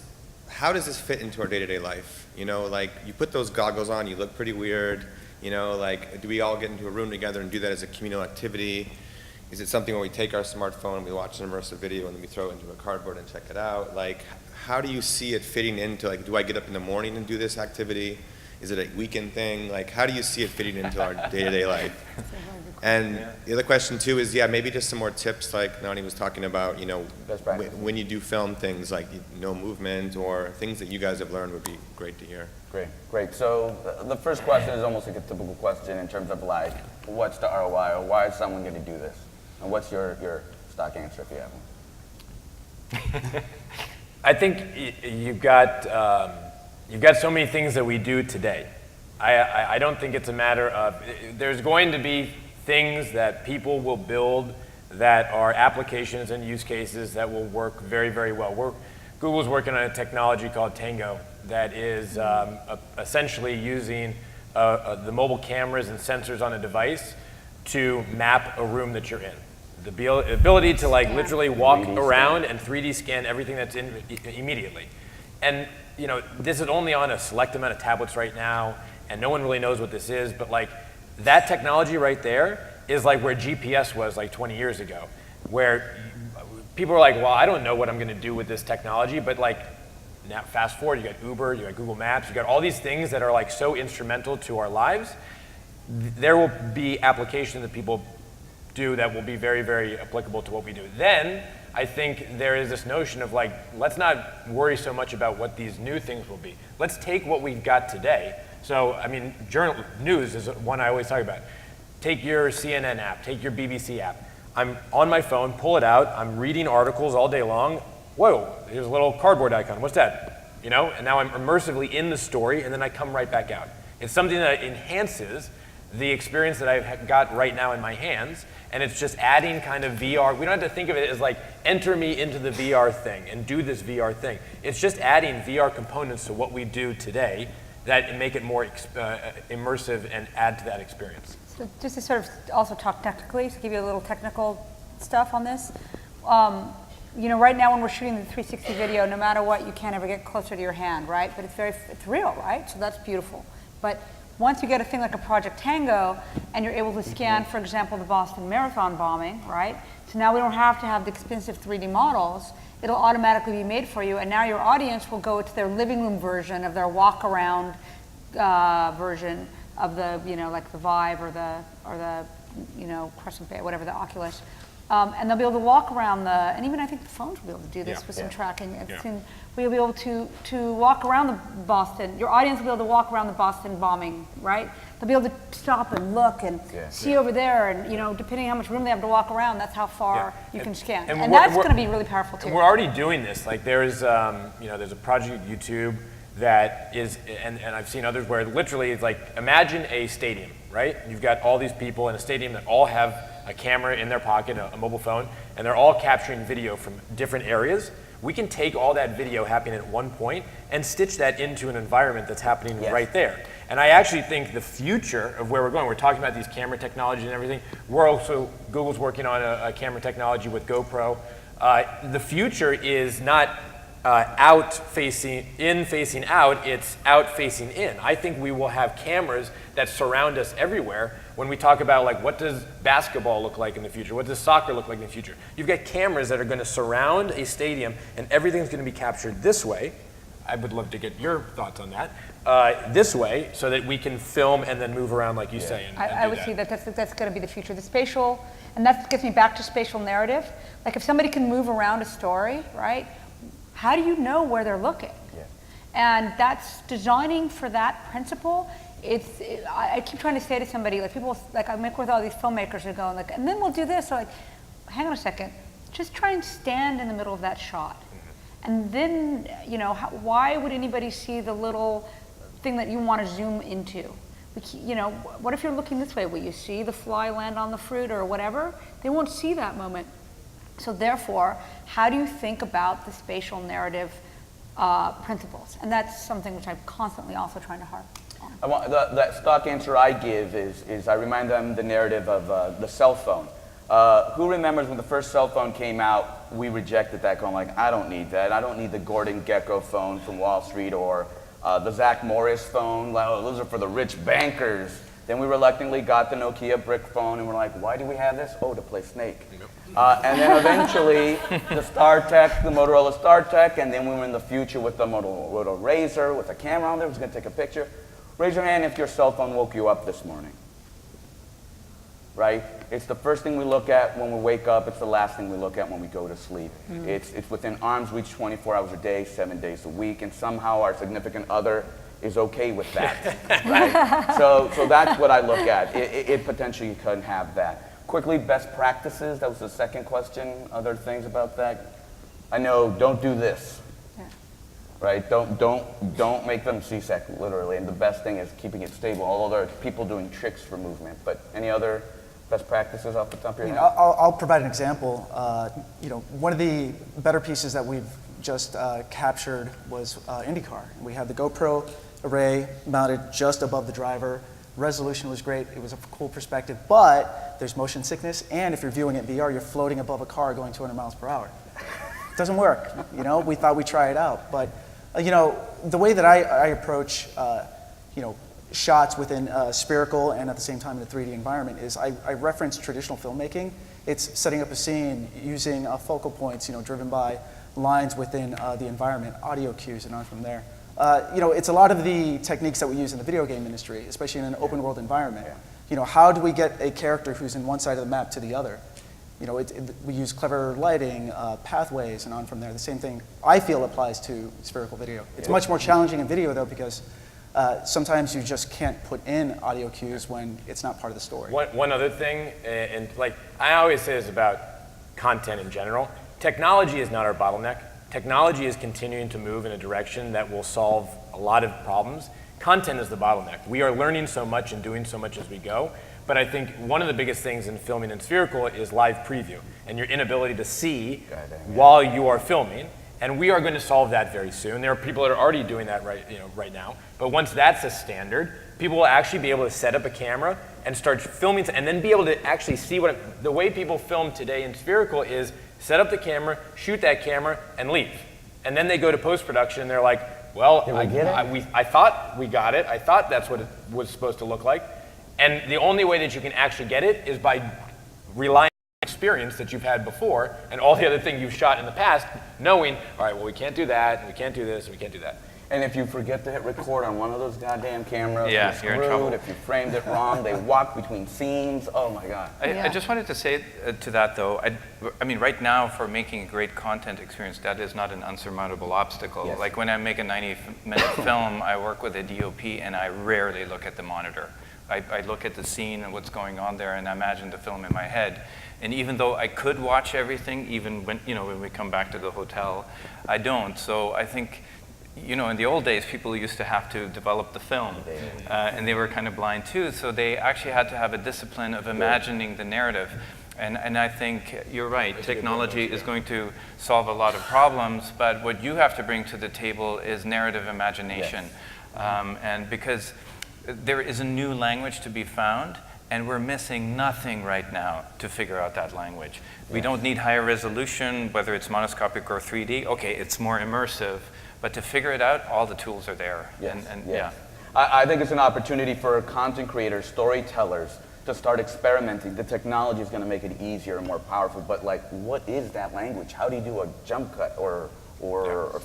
[SPEAKER 6] how does this fit into our day-to-day life? You know, like, you put those goggles on, you look pretty weird. You know, like, do we all get into a room together and do that as a communal activity? Is it something where we take our smartphone and we watch an immersive video and then we throw it into a cardboard and check it out? Like, how do you see it fitting into, like, do I get up in the morning and do this activity? Is it a weekend thing? Like, how do you see it fitting into our day-to-day life? And the other question, too, is, maybe just some more tips, like Nani was talking about, you know, when you do film things, like, no movement or things that you guys have learned would be great to hear.
[SPEAKER 1] Great. So the first question is almost like a typical question in terms of, like, what's the ROI, or why is someone going to do this? And what's your stock answer if you have one?
[SPEAKER 2] I think you've got so many things that we do today. I don't think it's a matter of, there's going to be things that people will build that are applications and use cases that will work very, very well. Google's working on a technology called Tango that is essentially using the mobile cameras and sensors on a device to map a room that you're in. The ability to, like, literally walk around and 3D scan everything that's in immediately. And, you know, this is only on a select amount of tablets right now, and no one really knows what this is, but, like, that technology right there is like where GPS was like 20 years ago, where people are like, well, I don't know what I'm going to do with this technology, but, like, now fast forward, you got Uber, you got Google Maps, you got all these things that are, like, so instrumental to our lives. There will be applications that people do that will be very, very applicable to what we do. Then I think there is this notion of, like, let's not worry so much about what these new things will be. Let's take what we've got today. So, I mean, news is one I always talk about. Take your CNN app, take your BBC app. I'm on my phone, pull it out, I'm reading articles all day long. Whoa, here's a little cardboard icon, what's that? You know, and now I'm immersively in the story, and then I come right back out. It's something that enhances the experience that I've got right now in my hands, and it's just adding kind of VR. We don't have to think of it as, like, enter me into the VR thing and do this VR thing. It's just adding VR components to what we do today that make it more immersive and add to that experience.
[SPEAKER 3] So just to sort of also talk technically, to give you a little technical stuff on this, you know, right now when we're shooting the 360 video, no matter what, you can't ever get closer to your hand, right? But it's real, right? So that's beautiful. But once you get a thing like a Project Tango, and you're able to scan, for example, the Boston Marathon bombing, right? So now we don't have to have the expensive 3D models. It'll automatically be made for you, and now your audience will go to their living room version of their walk-around version of the, you know, like the Vive or the you know, Crescent Bay, whatever, the Oculus. And they'll be able to walk around and even I think the phones will be able to do this with some tracking. We'll be able to walk around the Boston. Your audience will be able to walk around the Boston bombing, right? They'll be able to stop and look and see over there, and, you know, depending on how much room they have to walk around, that's how far you can scan. And that's going to be really powerful too.
[SPEAKER 2] And we're already doing this. Like, there's you know, there's a project at YouTube that is, and I've seen others where literally it's like, imagine a stadium, right? You've got all these people in a stadium that all have a camera in their pocket, a mobile phone, and they're all capturing video from different areas. We can take all that video happening at one point and stitch that into an environment that's happening right there. And I actually think the future of where we're going, we're talking about these camera technologies and everything. Google's working on a camera technology with GoPro. The future is not out facing out, it's out facing in. I think we will have cameras that surround us everywhere when we talk about like what does basketball look like in the future, what does soccer look like in the future. You've got cameras that are going to surround a stadium and everything's going to be captured this way. I would love to get your thoughts on that. This way, so that we can film and then move around like you say. And
[SPEAKER 3] I would
[SPEAKER 2] do
[SPEAKER 3] see that's going to be the future. The spatial, and that gets me back to spatial narrative. Like if somebody can move around a story, right? How do you know where they're looking?
[SPEAKER 1] Yeah.
[SPEAKER 3] And that's designing for that principle. I keep trying to say to somebody, like people, like I make with all these filmmakers who go like, and then we'll do this. So like, hang on a second, just try and stand in the middle of that shot. And then, you know, why would anybody see the little thing that you want to zoom into? You know, what if you're looking this way? Will you see the fly land on the fruit or whatever? They won't see that moment. So therefore, how do you think about the spatial narrative principles? And that's something which I'm constantly also trying to harp on.
[SPEAKER 1] The stock answer I give is I remind them the narrative of the cell phone. Who remembers when the first cell phone came out, we rejected that going like, I don't need that. I don't need the Gordon Gekko phone from Wall Street or the Zach Morris phone. Like, oh, those are for the rich bankers. Then we reluctantly got the Nokia brick phone and we're like, why do we have this? Oh, to play Snake. And then eventually the StarTech, the Motorola StarTech, and then we were in the future with the Motorola Razr with a camera on there, who's gonna take a picture. Raise your hand if your cell phone woke you up this morning. Right? It's the first thing we look at when we wake up. It's the last thing we look at when we go to sleep. Mm-hmm. It's within arm's reach 24 hours a day, 7 days a week, and somehow our significant other is okay with that. Right? So that's what I look at. It potentially could have that. Quickly, best practices. That was the second question. Other things about that? I know, don't do this. Yeah. Right? Don't make them CSEC, literally. And the best thing is keeping it stable. Although there are people doing tricks for movement. But any other best practices off the top of your head?
[SPEAKER 5] I'll provide an example. You know, one of the better pieces that we've just captured was IndyCar. We had the GoPro array mounted just above the driver. Resolution was great. It was a cool perspective, but there's motion sickness, and if you're viewing it in VR, you're floating above a car going 200 miles per hour. It doesn't work. You know, we thought we'd try it out, but you know, the way that I approach, you know, shots within spherical and at the same time in a 3D environment is I reference traditional filmmaking. It's setting up a scene using focal points, you know, driven by lines within the environment, audio cues, and on from there. You know, it's a lot of the techniques that we use in the video game industry, especially in an open world environment. Yeah. You know, how do we get a character who's in one side of the map to the other? You know, we use clever lighting, pathways, and on from there. The same thing I feel applies to spherical video. It's much more challenging in video though because sometimes you just can't put in audio cues when it's not part of the story.
[SPEAKER 2] One other thing, and like I always say this about content in general, technology is not our bottleneck. Technology is continuing to move in a direction that will solve a lot of problems. Content is the bottleneck. We are learning so much and doing so much as we go, but I think one of the biggest things in filming in spherical is live preview and your inability to see while you are filming. And we are going to solve that very soon. There are people that are already doing that right now. But once that's a standard, people will actually be able to set up a camera and start filming, and then be able to actually see the way people film today in spherical is set up the camera, shoot that camera, and leave. And then they go to post-production and they're like, well, I thought we got it. I thought that's what it was supposed to look like. And the only way that you can actually get it is by relying on experience that you've had before and all the other things you've shot in the past, knowing, all right, well, we can't do that, and we can't do this, and we can't do that.
[SPEAKER 1] And if you forget to hit record on one of those goddamn cameras,
[SPEAKER 4] yeah, you're in trouble.
[SPEAKER 1] If you framed it wrong, they walk between scenes. Oh my God.
[SPEAKER 4] I just wanted to say to that though, I mean, right now for making a great content experience, that is not an unsurmountable obstacle. Yes. Like when I make a 90-minute film, I work with a DOP and I rarely look at the monitor. I look at the scene and what's going on there and I imagine the film in my head. And even though I could watch everything, even when, you know, when we come back to the hotel, I don't. So I think, you know, in the old days, people used to have to develop the film, and they were kind of blind too, so they actually had to have a discipline of imagining the narrative. And I think you're right, technology is going to solve a lot of problems, but what you have to bring to the table is narrative imagination. Yes. And because there is a new language to be found, And we're missing nothing right now to figure out that language. We don't need higher resolution, whether it's monoscopic or 3D. Okay, it's more immersive, but to figure it out, all the tools are there.
[SPEAKER 1] Yes,
[SPEAKER 4] And
[SPEAKER 1] yes. I think it's an opportunity for content creators, storytellers, to start experimenting. The technology is going to make it easier and more powerful, but like, what is that language? How do you do a jump cut or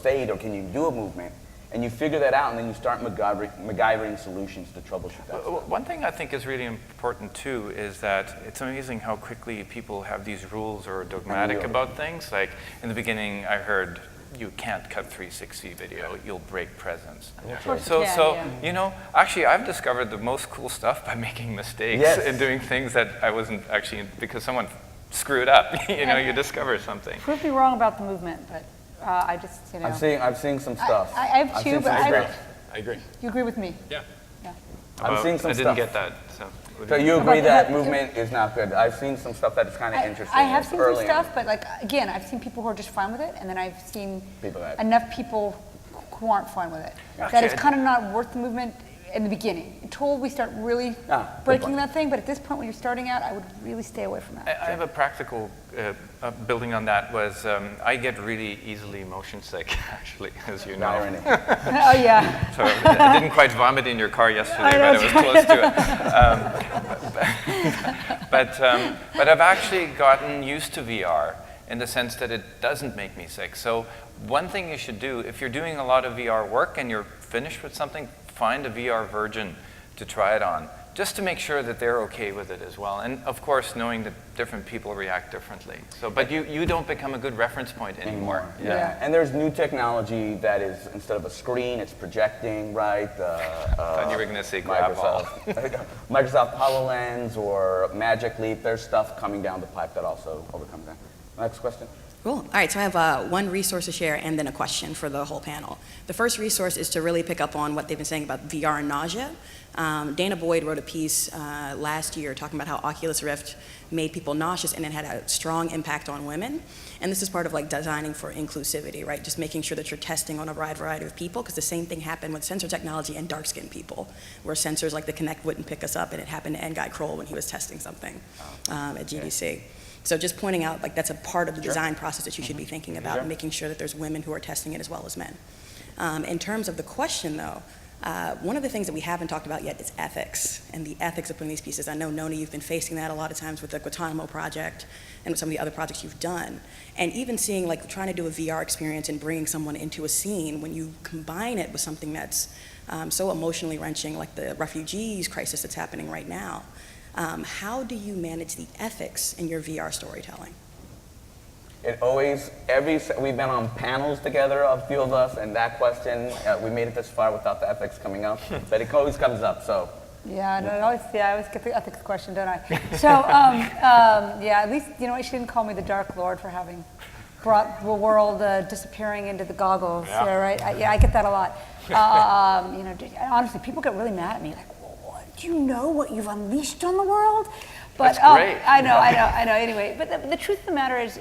[SPEAKER 1] fade, or can you do a movement? And you figure that out, and then you start MacGyvering solutions to troubleshoot that stuff.
[SPEAKER 4] One thing I think is really important too is that it's amazing how quickly people have these rules or are dogmatic about things. Like in the beginning, I heard you can't cut 360 video, you'll break presence. You know, actually I've discovered the most cool stuff by making mistakes and doing things that I wasn't actually, because someone screwed up, you know, you discover something.
[SPEAKER 3] Prove me wrong about the movement, but I just, you know.
[SPEAKER 1] I'm seeing some stuff.
[SPEAKER 3] I have two, but
[SPEAKER 2] I agree.
[SPEAKER 3] You agree with me?
[SPEAKER 2] Yeah.
[SPEAKER 3] Yeah.
[SPEAKER 1] I'm seeing some
[SPEAKER 4] I didn't
[SPEAKER 1] stuff.
[SPEAKER 4] get that.
[SPEAKER 1] So you agree that movement is not good? I've seen some stuff that is kind of interesting.
[SPEAKER 3] I have seen some
[SPEAKER 1] early
[SPEAKER 3] stuff,
[SPEAKER 1] on.
[SPEAKER 3] but like, again, I've seen people who are just fine with it, and then I've seen
[SPEAKER 1] People that-
[SPEAKER 3] enough people who aren't fine with it. That
[SPEAKER 4] Actually,
[SPEAKER 3] it's kind of not worth the movement in the beginning, until we start really
[SPEAKER 1] good
[SPEAKER 3] breaking
[SPEAKER 1] point.
[SPEAKER 3] that thing, but at this point when you're starting out, I would really stay away from that.
[SPEAKER 4] I have a practical building on that was I get really easily motion sick, actually, as you know.
[SPEAKER 1] Irony.
[SPEAKER 3] Oh, yeah.
[SPEAKER 4] So I didn't quite vomit in your car yesterday, but I was close to it. But I've actually gotten used to VR in the sense that it doesn't make me sick. So one thing you should do, if you're doing a lot of VR work and you're finished with something, find a VR virgin to try it on, just to make sure that they're okay with it as well. And of course, knowing that different people react differently. So, but you don't become a good reference point anymore.
[SPEAKER 1] Yeah. And there's new technology that is, instead of a screen, it's projecting, right?
[SPEAKER 4] Thought you were going to say grab all.
[SPEAKER 1] Microsoft HoloLens or Magic Leap. There's stuff coming down the pipe that also overcomes that. Next question.
[SPEAKER 7] Cool. All right, so I have one resource to share and then a question for the whole panel. The first resource is to really pick up on what they've been saying about VR and nausea. Dana Boyd wrote a piece last year talking about how Oculus Rift made people nauseous and it had a strong impact on women. And this is part of like designing for inclusivity, right? Just making sure that you're testing on a wide variety of people, because the same thing happened with sensor technology and dark-skinned people, where sensors like the Kinect wouldn't pick us up, and it happened to Guy Kroll when he was testing something at GDC. So just pointing out, like, that's a part of the design process that you should be thinking about, making sure that there's women who are testing it as well as men. In terms of the question, though, one of the things that we haven't talked about yet is ethics and the ethics of putting these pieces. I know, Noni, you've been facing that a lot of times with the Guantanamo project and with some of the other projects you've done. And even seeing, like, trying to do a VR experience and bringing someone into a scene, when you combine it with something that's so emotionally wrenching, like the refugees crisis that's happening right now, how do you manage the ethics in your VR storytelling?
[SPEAKER 1] It always, we've been on panels together, a few of us, and that question, we made it this far without the ethics coming up, but it always comes up, so.
[SPEAKER 3] Yeah, no, I always get the ethics question, don't I? So, yeah, at least, you know, she didn't call me the Dark Lord for having brought the world disappearing into the goggles, yeah, right? I get that a lot. You know, honestly, people get really mad at me, like, do you know what you've unleashed on the world? But
[SPEAKER 4] that's great.
[SPEAKER 3] I know. Anyway, but the truth of the matter is,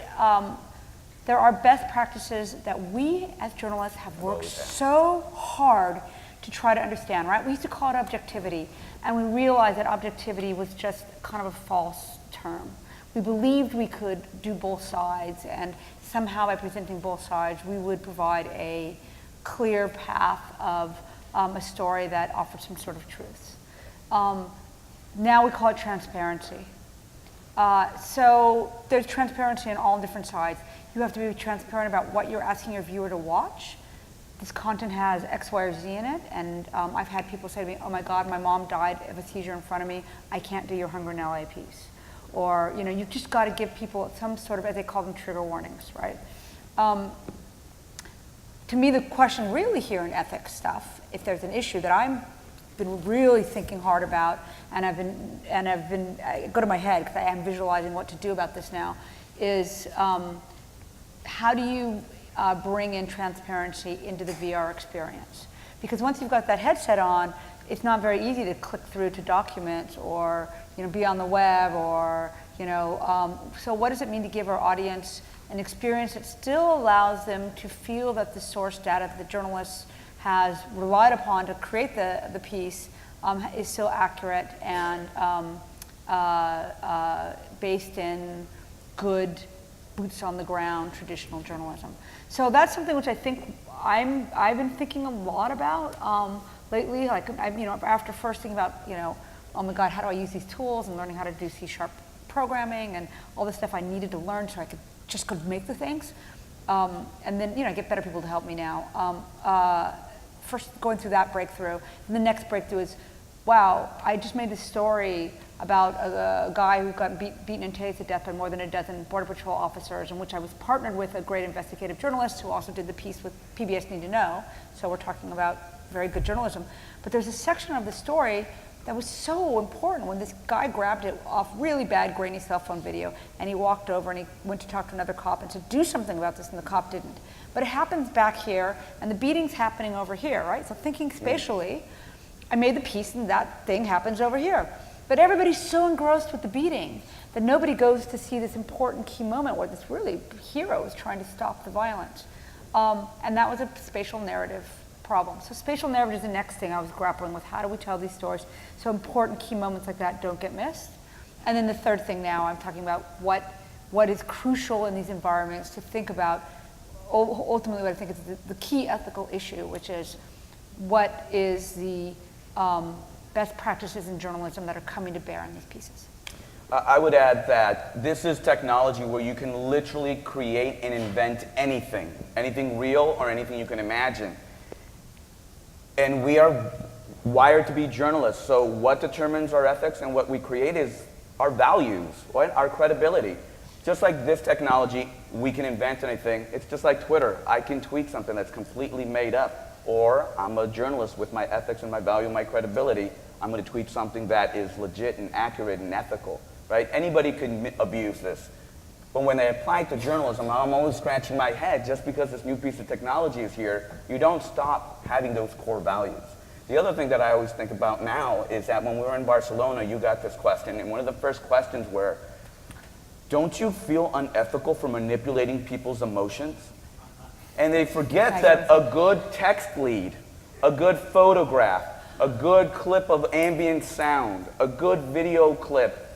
[SPEAKER 3] there are best practices that we as journalists have worked so hard to try to understand, right? We used to call it objectivity, and we realized that objectivity was just kind of a false term. We believed we could do both sides, and somehow by presenting both sides, we would provide a clear path of a story that offered some sort of truth. Now we call it transparency. So there's transparency on all different sides. You have to be transparent about what you're asking your viewer to watch. This content has X, Y, or Z in it, and I've had people say to me, oh my God, my mom died of a seizure in front of me, I can't do your Hunger in LA piece. Or, you know, you've just got to give people some sort of, as they call them, trigger warnings, right? To me, the question really here in ethics stuff, if there's an issue that I've been really thinking hard about, and I go to my head because I am visualizing what to do about this now, is how do you bring in transparency into the VR experience? Because once you've got that headset on, it's not very easy to click through to documents or, you know, be on the web or, you know, so what does it mean to give our audience an experience that still allows them to feel that the source data that the journalist has relied upon to create the piece is still accurate and based in good, boots on the ground, traditional journalism. So that's something which I think I've been thinking a lot about lately. Like, after first thinking about, oh my God, how do I use these tools, and learning how to do C# programming and all the stuff I needed to learn so I could make the things. And then, get better people to help me now. First going through that breakthrough, and the next breakthrough is, wow, I just made this story about a guy who got beaten and tased to death by more than a dozen Border Patrol officers, in which I was partnered with a great investigative journalist who also did the piece with PBS Need to Know. So we're talking about very good journalism. But there's a section of the story that was so important when this guy grabbed it off really bad, grainy cell phone video, and he walked over and he went to talk to another cop and said, do something about this, and the cop didn't. But it happens back here, and the beating's happening over here, right? So thinking spatially, I made the piece, and that thing happens over here. But everybody's so engrossed with the beating that nobody goes to see this important key moment where this really hero is trying to stop the violence. And that was a spatial narrative problem. So spatial narrative is the next thing I was grappling with. How do we tell these stories so important key moments like that don't get missed? And then the third thing now, I'm talking about what is crucial in these environments to think about. Ultimately, what I think is the key ethical issue, which is what is the best practices in journalism that are coming to bear on these pieces.
[SPEAKER 1] I would add that this is technology where you can literally create and invent anything real or anything you can imagine. And we are wired to be journalists, so what determines our ethics and what we create is our values, right? Our credibility. Just like this technology, we can invent anything. It's just like Twitter. I can tweet something that's completely made up, or I'm a journalist with my ethics and my value and my credibility. I'm going to tweet something that is legit and accurate and ethical, right? Anybody can abuse this. But when they apply it to journalism, I'm always scratching my head. Just because this new piece of technology is here, you don't stop having those core values. The other thing that I always think about now is that when we were in Barcelona, you got this question, and one of the first questions were, don't you feel unethical for manipulating people's emotions? And they forget that a good text lead, a good photograph, a good clip of ambient sound, a good video clip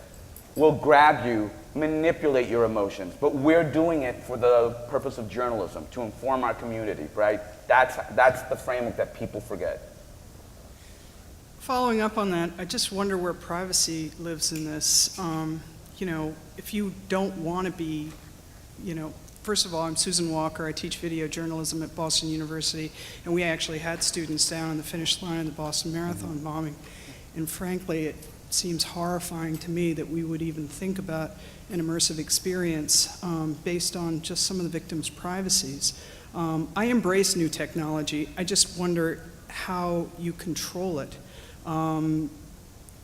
[SPEAKER 1] will grab you, manipulate your emotions. But we're doing it for the purpose of journalism, to inform our community, right? That's the framework that people forget.
[SPEAKER 8] Following up on that, I just wonder where privacy lives in this. If you don't want to be, first of all, I'm Susan Walker. I teach video journalism at Boston University, and we actually had students down on the finish line of the Boston Marathon bombing. And frankly, it seems horrifying to me that we would even think about an immersive experience based on just some of the victims' privacies. I embrace new technology. I just wonder how you control it.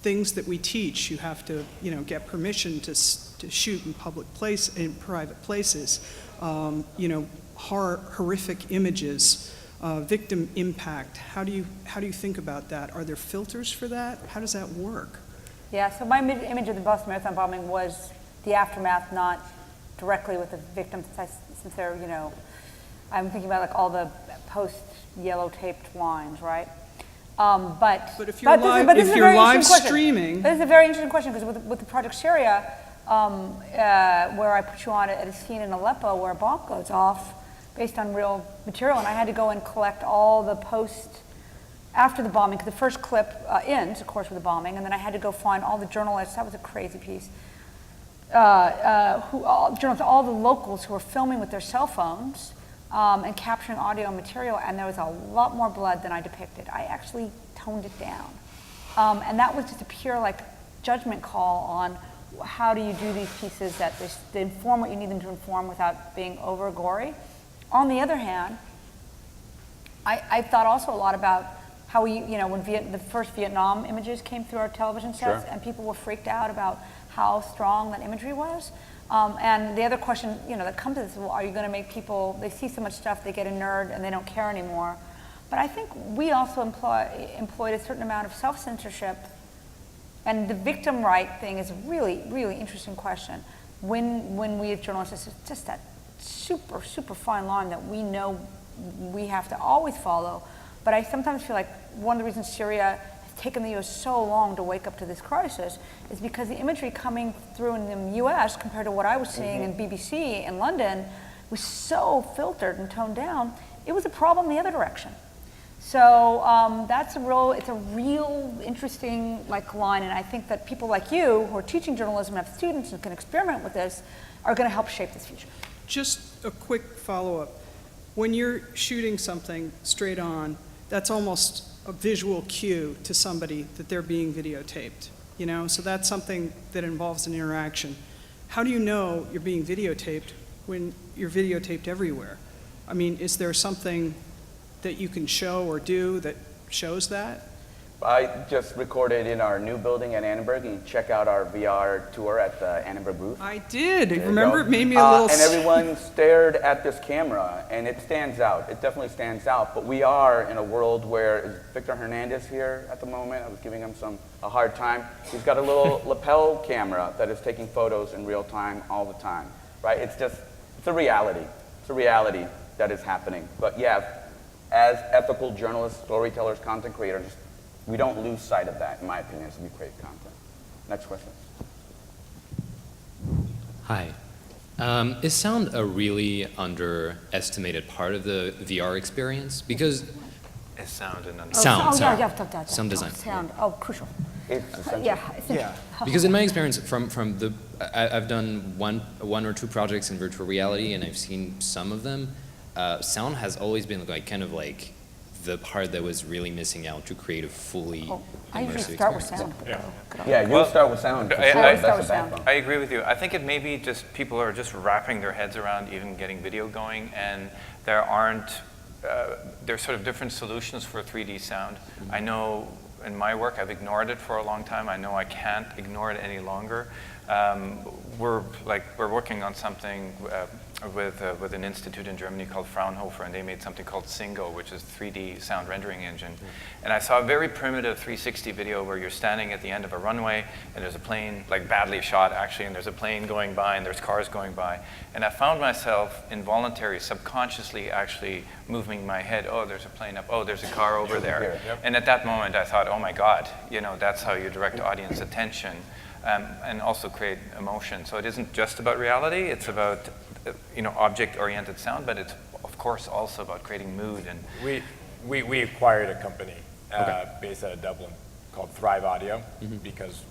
[SPEAKER 8] Things that we teach, you have to, get permission to shoot in private places. Horrific images, victim impact. How do you think about that? Are there filters for that? How does that work?
[SPEAKER 3] Yeah, so my image of the Boston Marathon bombing was the aftermath, not directly with the victims, since they're, I'm thinking about like all the post-yellow taped lines, right? But
[SPEAKER 8] if you're live streaming,
[SPEAKER 3] that is a very interesting question, because with the Project Syria, where I put you on at a scene in Aleppo where a bomb goes off based on real material, and I had to go and collect all the after the bombing, because the first clip ends, of course, with the bombing, and then I had to go find all the journalists. That was a crazy piece. All the locals who were filming with their cell phones and capturing audio material, and there was a lot more blood than I depicted. I actually toned it down. And that was just a pure judgment call on how do you do these pieces that they inform what you need them to inform without being over gory. On the other hand, I thought also a lot about how when the first Vietnam images came through our television sets, and people were freaked out about how strong that imagery was. And the other question, that comes to this, well, are you going to make people, they see so much stuff, they get a nerd and they don't care anymore. But I think we also employed a certain amount of self-censorship. And the victim right thing is a really, really interesting question. When we as journalists, it's just that super, super fine line that we know we have to always follow. But I sometimes feel like one of the reasons Syria has taken the US so long to wake up to this crisis is because the imagery coming through in the US compared to what I was seeing in BBC in London was so filtered and toned down, it was a problem the other direction. So it's a real interesting line, and I think that people like you who are teaching journalism and have students and can experiment with this are going to help shape this future.
[SPEAKER 8] Just a quick follow-up. When you're shooting something straight on, that's almost a visual cue to somebody that they're being videotaped, So that's something that involves an interaction. How do you know you're being videotaped when you're videotaped everywhere? I mean, is there something that you can show or do that shows that?
[SPEAKER 1] I just recorded in our new building at Annenberg. You check out our VR tour at the Annenberg booth.
[SPEAKER 8] I did.
[SPEAKER 1] There you
[SPEAKER 8] Remember,
[SPEAKER 1] go.
[SPEAKER 8] it made me a little...
[SPEAKER 1] And everyone stared at this camera, and it stands out. It definitely stands out. But we are in a world where, is Victor Hernandez here at the moment? I was giving him a hard time. He's got a little lapel camera that is taking photos in real time all the time, right? It's a reality. It's a reality that is happening. But yeah, as ethical journalists, storytellers, content creators, we don't lose sight of that, in my opinion, as we create content. Next question.
[SPEAKER 9] Hi. Is sound a really underestimated part of the VR experience? Because
[SPEAKER 4] Is sound an under-
[SPEAKER 9] Sound, sorry.
[SPEAKER 3] Yeah.
[SPEAKER 9] Sound design.
[SPEAKER 3] Sound, crucial.
[SPEAKER 1] It's essential.
[SPEAKER 3] Yeah, I think.
[SPEAKER 5] Yeah.
[SPEAKER 9] because in my experience, from the I've done one or two projects in virtual reality, and I've seen some of them. Sound has always been kind of like the part that was really missing out to create a fully
[SPEAKER 3] I usually
[SPEAKER 9] immersive
[SPEAKER 3] start with
[SPEAKER 9] experience.
[SPEAKER 3] sound.
[SPEAKER 1] Yeah, you'll start with sound. for
[SPEAKER 4] I-
[SPEAKER 1] sure.
[SPEAKER 4] I-
[SPEAKER 1] That's
[SPEAKER 3] start
[SPEAKER 1] the
[SPEAKER 3] with sound.
[SPEAKER 1] backbone.
[SPEAKER 4] I agree with you. I think it may be just people are just wrapping their heads around even getting video going, and there aren't, there's sort of different solutions for 3D sound. I know in my work I've ignored it for a long time. I know I can't ignore it any longer. We're working on something with an institute in Germany called Fraunhofer, and they made something called Singo, which is 3D sound rendering engine. And I saw a very primitive 360 video where you're standing at the end of a runway, and there's a plane, badly shot actually, and there's a plane going by, and there's cars going by. And I found myself involuntarily, subconsciously actually moving my head, oh, there's a plane up, oh, there's a car over there. And at that moment I thought, oh my God, that's how you direct audience attention. And also create emotion. So it isn't just about reality, it's about object-oriented sound, but it's of course also about creating mood. And
[SPEAKER 2] We acquired a company based out of Dublin called Thrive Audio because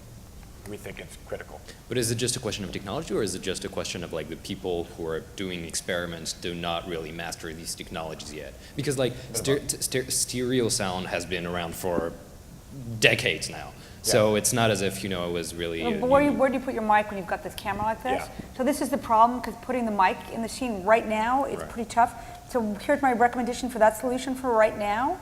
[SPEAKER 2] we think it's critical.
[SPEAKER 9] But is it just a question of technology, or is it just a question of the people who are doing experiments do not really master these technologies yet? Because stereo sound has been around for decades now. So it's not as if, it was really...
[SPEAKER 3] But where do you put your mic when you've got this camera like this?
[SPEAKER 2] Yeah.
[SPEAKER 3] So this is the problem, because putting the mic in the scene right now is pretty tough. So here's my recommendation for that solution for right now.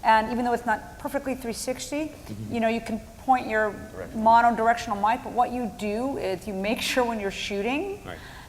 [SPEAKER 3] And even though it's not perfectly 360, you can point your mono-directional mic, but what you do is you make sure when you're shooting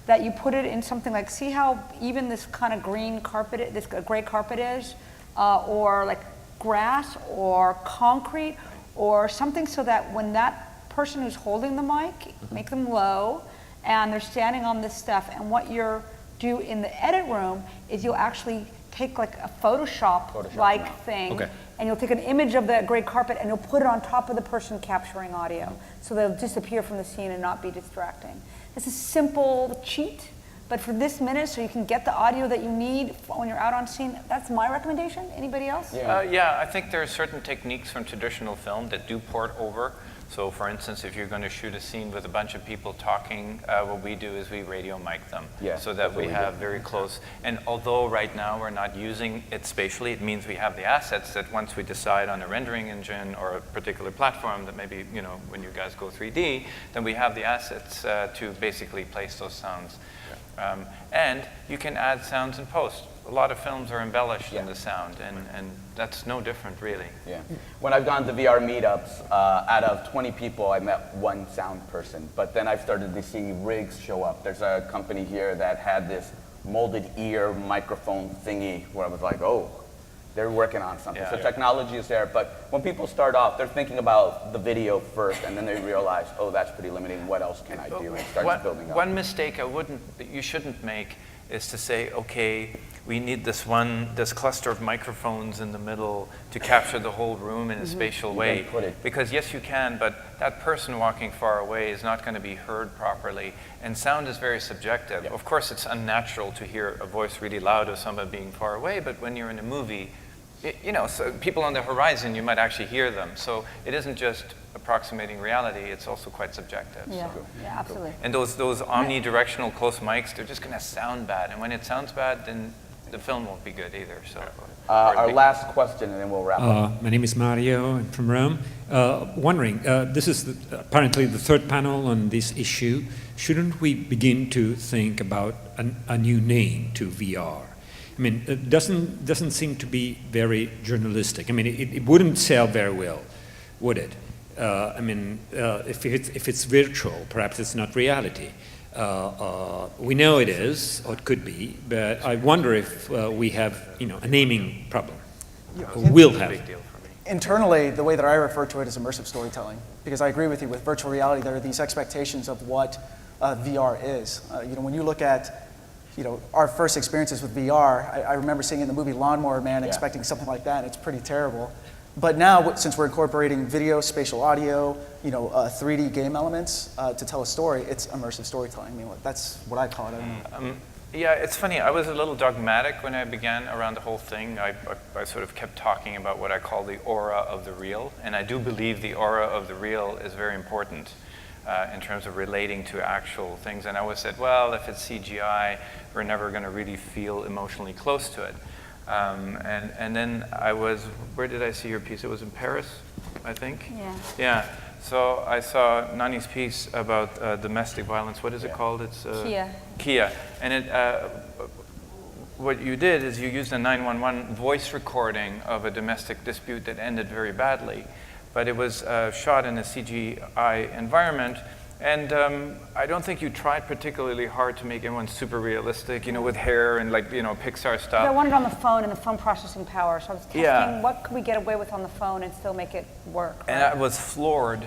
[SPEAKER 3] that you put it in something see how even this kind of green carpet, this gray carpet is, or grass or concrete, or something, so that when that person who's holding the mic, make them low, and they're standing on this stuff, and what you do in the edit room is you'll actually take a Photoshop-like thing, and you'll take an image of the gray carpet and you'll put it on top of the person capturing audio, so they'll disappear from the scene and not be distracting. It's a simple cheat, but for this minute, so you can get the audio that you need when you're out on scene, that's my recommendation. Anybody else?
[SPEAKER 4] Yeah, I think there are certain techniques from traditional film that do port over. So for instance, if you're going to shoot a scene with a bunch of people talking, what we do is we radio mic them, so that we have very close. And although right now we're not using it spatially, it means we have the assets that once we decide on a rendering engine or a particular platform that maybe, when you guys go 3D, then we have the assets to basically place those sounds. And you can add sounds in post. A lot of films are embellished in the sound, and that's no different, really.
[SPEAKER 1] Yeah. When I've gone to VR meetups, out of 20 people, I met one sound person. But then I've started to see rigs show up. There's a company here that had this molded ear microphone thingy where I was like, oh, they're working on something. So technology is there, but when people start off, they're thinking about the video first, and then they realize, oh, that's pretty limiting. What else can I do? And it starts building up.
[SPEAKER 4] One mistake you shouldn't make is to say, okay, we need this cluster of microphones in the middle to capture the whole room in a spatial way.
[SPEAKER 1] put it.
[SPEAKER 4] Because yes, you can, but that person walking far away is not going to be heard properly. And sound is very subjective. Of course, it's unnatural to hear a voice really loud of someone being far away, but when you're in a movie, so people on the horizon, you might actually hear them. So it isn't just approximating reality, it's also quite subjective.
[SPEAKER 3] Yeah,
[SPEAKER 4] So.
[SPEAKER 3] yeah, absolutely.
[SPEAKER 4] And those omnidirectional close mics, they're just going to sound bad. And when it sounds bad, then the film won't be good either. So,
[SPEAKER 1] Our last question, and then we'll wrap up.
[SPEAKER 10] My name is Mario. I'm from Rome. Wondering, this is apparently the third panel on this issue. Shouldn't we begin to think about a new name to VR? I mean, it doesn't seem to be very journalistic. I mean, it wouldn't sell very well, would it? I mean, if it's virtual, perhaps it's not reality. We know it is, or it could be, but I wonder if we have, a naming problem. Or will have.
[SPEAKER 4] big deal for me.
[SPEAKER 5] Internally, the way that I refer to it is immersive storytelling, because I agree with you. With virtual reality, there are these expectations of what VR is. When you look at our first experiences with VR, I remember seeing in the movie Lawnmower Man, expecting something like that, and it's pretty terrible. But now, since we're incorporating video, spatial audio, 3D game elements to tell a story, it's immersive storytelling. I mean, that's what I call it.
[SPEAKER 4] Yeah, it's funny. I was a little dogmatic when I began around the whole thing. I sort of kept talking about what I call the aura of the real, and I do believe the aura of the real is very important in terms of relating to actual things. And I always said, well, if it's CGI, we're never going to really feel emotionally close to it. And then where did I see your piece? It was in Paris, I think?
[SPEAKER 3] Yeah.
[SPEAKER 4] Yeah. So I saw Nani's piece about domestic violence. What is it called? It's
[SPEAKER 3] Kia.
[SPEAKER 4] Kia. And what you did is you used a 911 voice recording of a domestic dispute that ended very badly. But it was shot in a CGI environment. And I don't think you tried particularly hard to make everyone super realistic, with hair and Pixar stuff.
[SPEAKER 3] I wanted it on the phone and the phone processing power, so I was testing
[SPEAKER 4] Yeah.
[SPEAKER 3] what could we get away with on the phone and still make it work.
[SPEAKER 4] And I was floored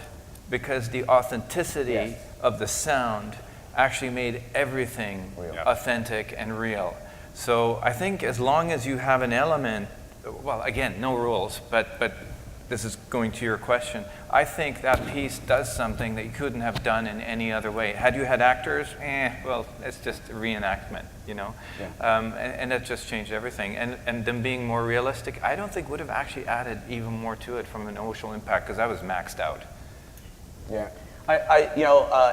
[SPEAKER 4] because the authenticity of the sound actually made everything authentic and real. So I think as long as you have an element, well, again, no rules, but this is going to your question. I think that piece does something that you couldn't have done in any other way. Had you had actors, well, it's just a reenactment, and that just changed everything. And them being more realistic, I don't think would have actually added even more to it from an emotional impact, because I was maxed out.
[SPEAKER 1] Yeah.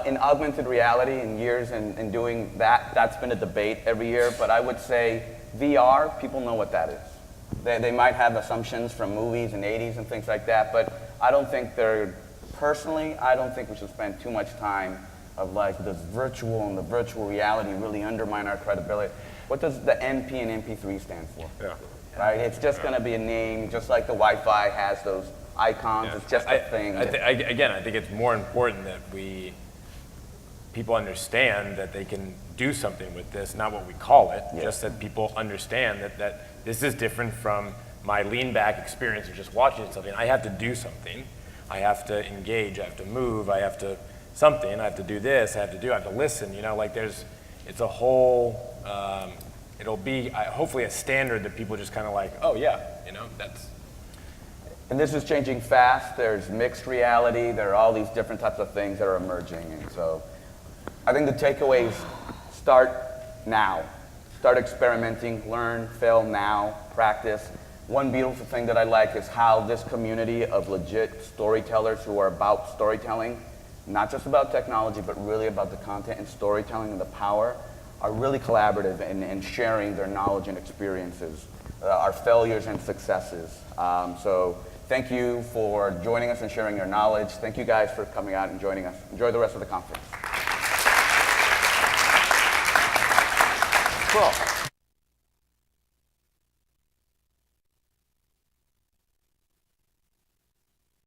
[SPEAKER 1] In augmented reality in years and doing that's been a debate every year, but I would say VR, people know what that is. They might have assumptions from movies in the 80s and things like that, but I don't think I don't think we should spend too much time of does virtual and the virtual reality really undermine our credibility? What does the MP and MP3 stand for?
[SPEAKER 2] Yeah.
[SPEAKER 1] Right? It's just going to be a name, just like the Wi-Fi has those icons.
[SPEAKER 2] Yeah.
[SPEAKER 1] It's just a thing.
[SPEAKER 2] I think it's more important that people understand that they can do something with this, not what we call it, just that people understand that this is different from my lean back experience of just watching something. I have to do something. I have to engage, I have to move, I have to do this, I have to listen, it's a whole, it'll be hopefully a standard that people just kind of oh yeah, that's.
[SPEAKER 1] And this is changing fast. There's mixed reality. There are all these different types of things that are emerging. And so I think the takeaways start now. Start experimenting, learn, fail now, practice. One beautiful thing that I like is how this community of legit storytellers who are about storytelling, not just about technology, but really about the content and storytelling and the power, are really collaborative in sharing their knowledge and experiences, our failures and successes. So thank you for joining us and sharing your knowledge. Thank you guys for coming out and joining us. Enjoy the rest of the conference.
[SPEAKER 2] Cool.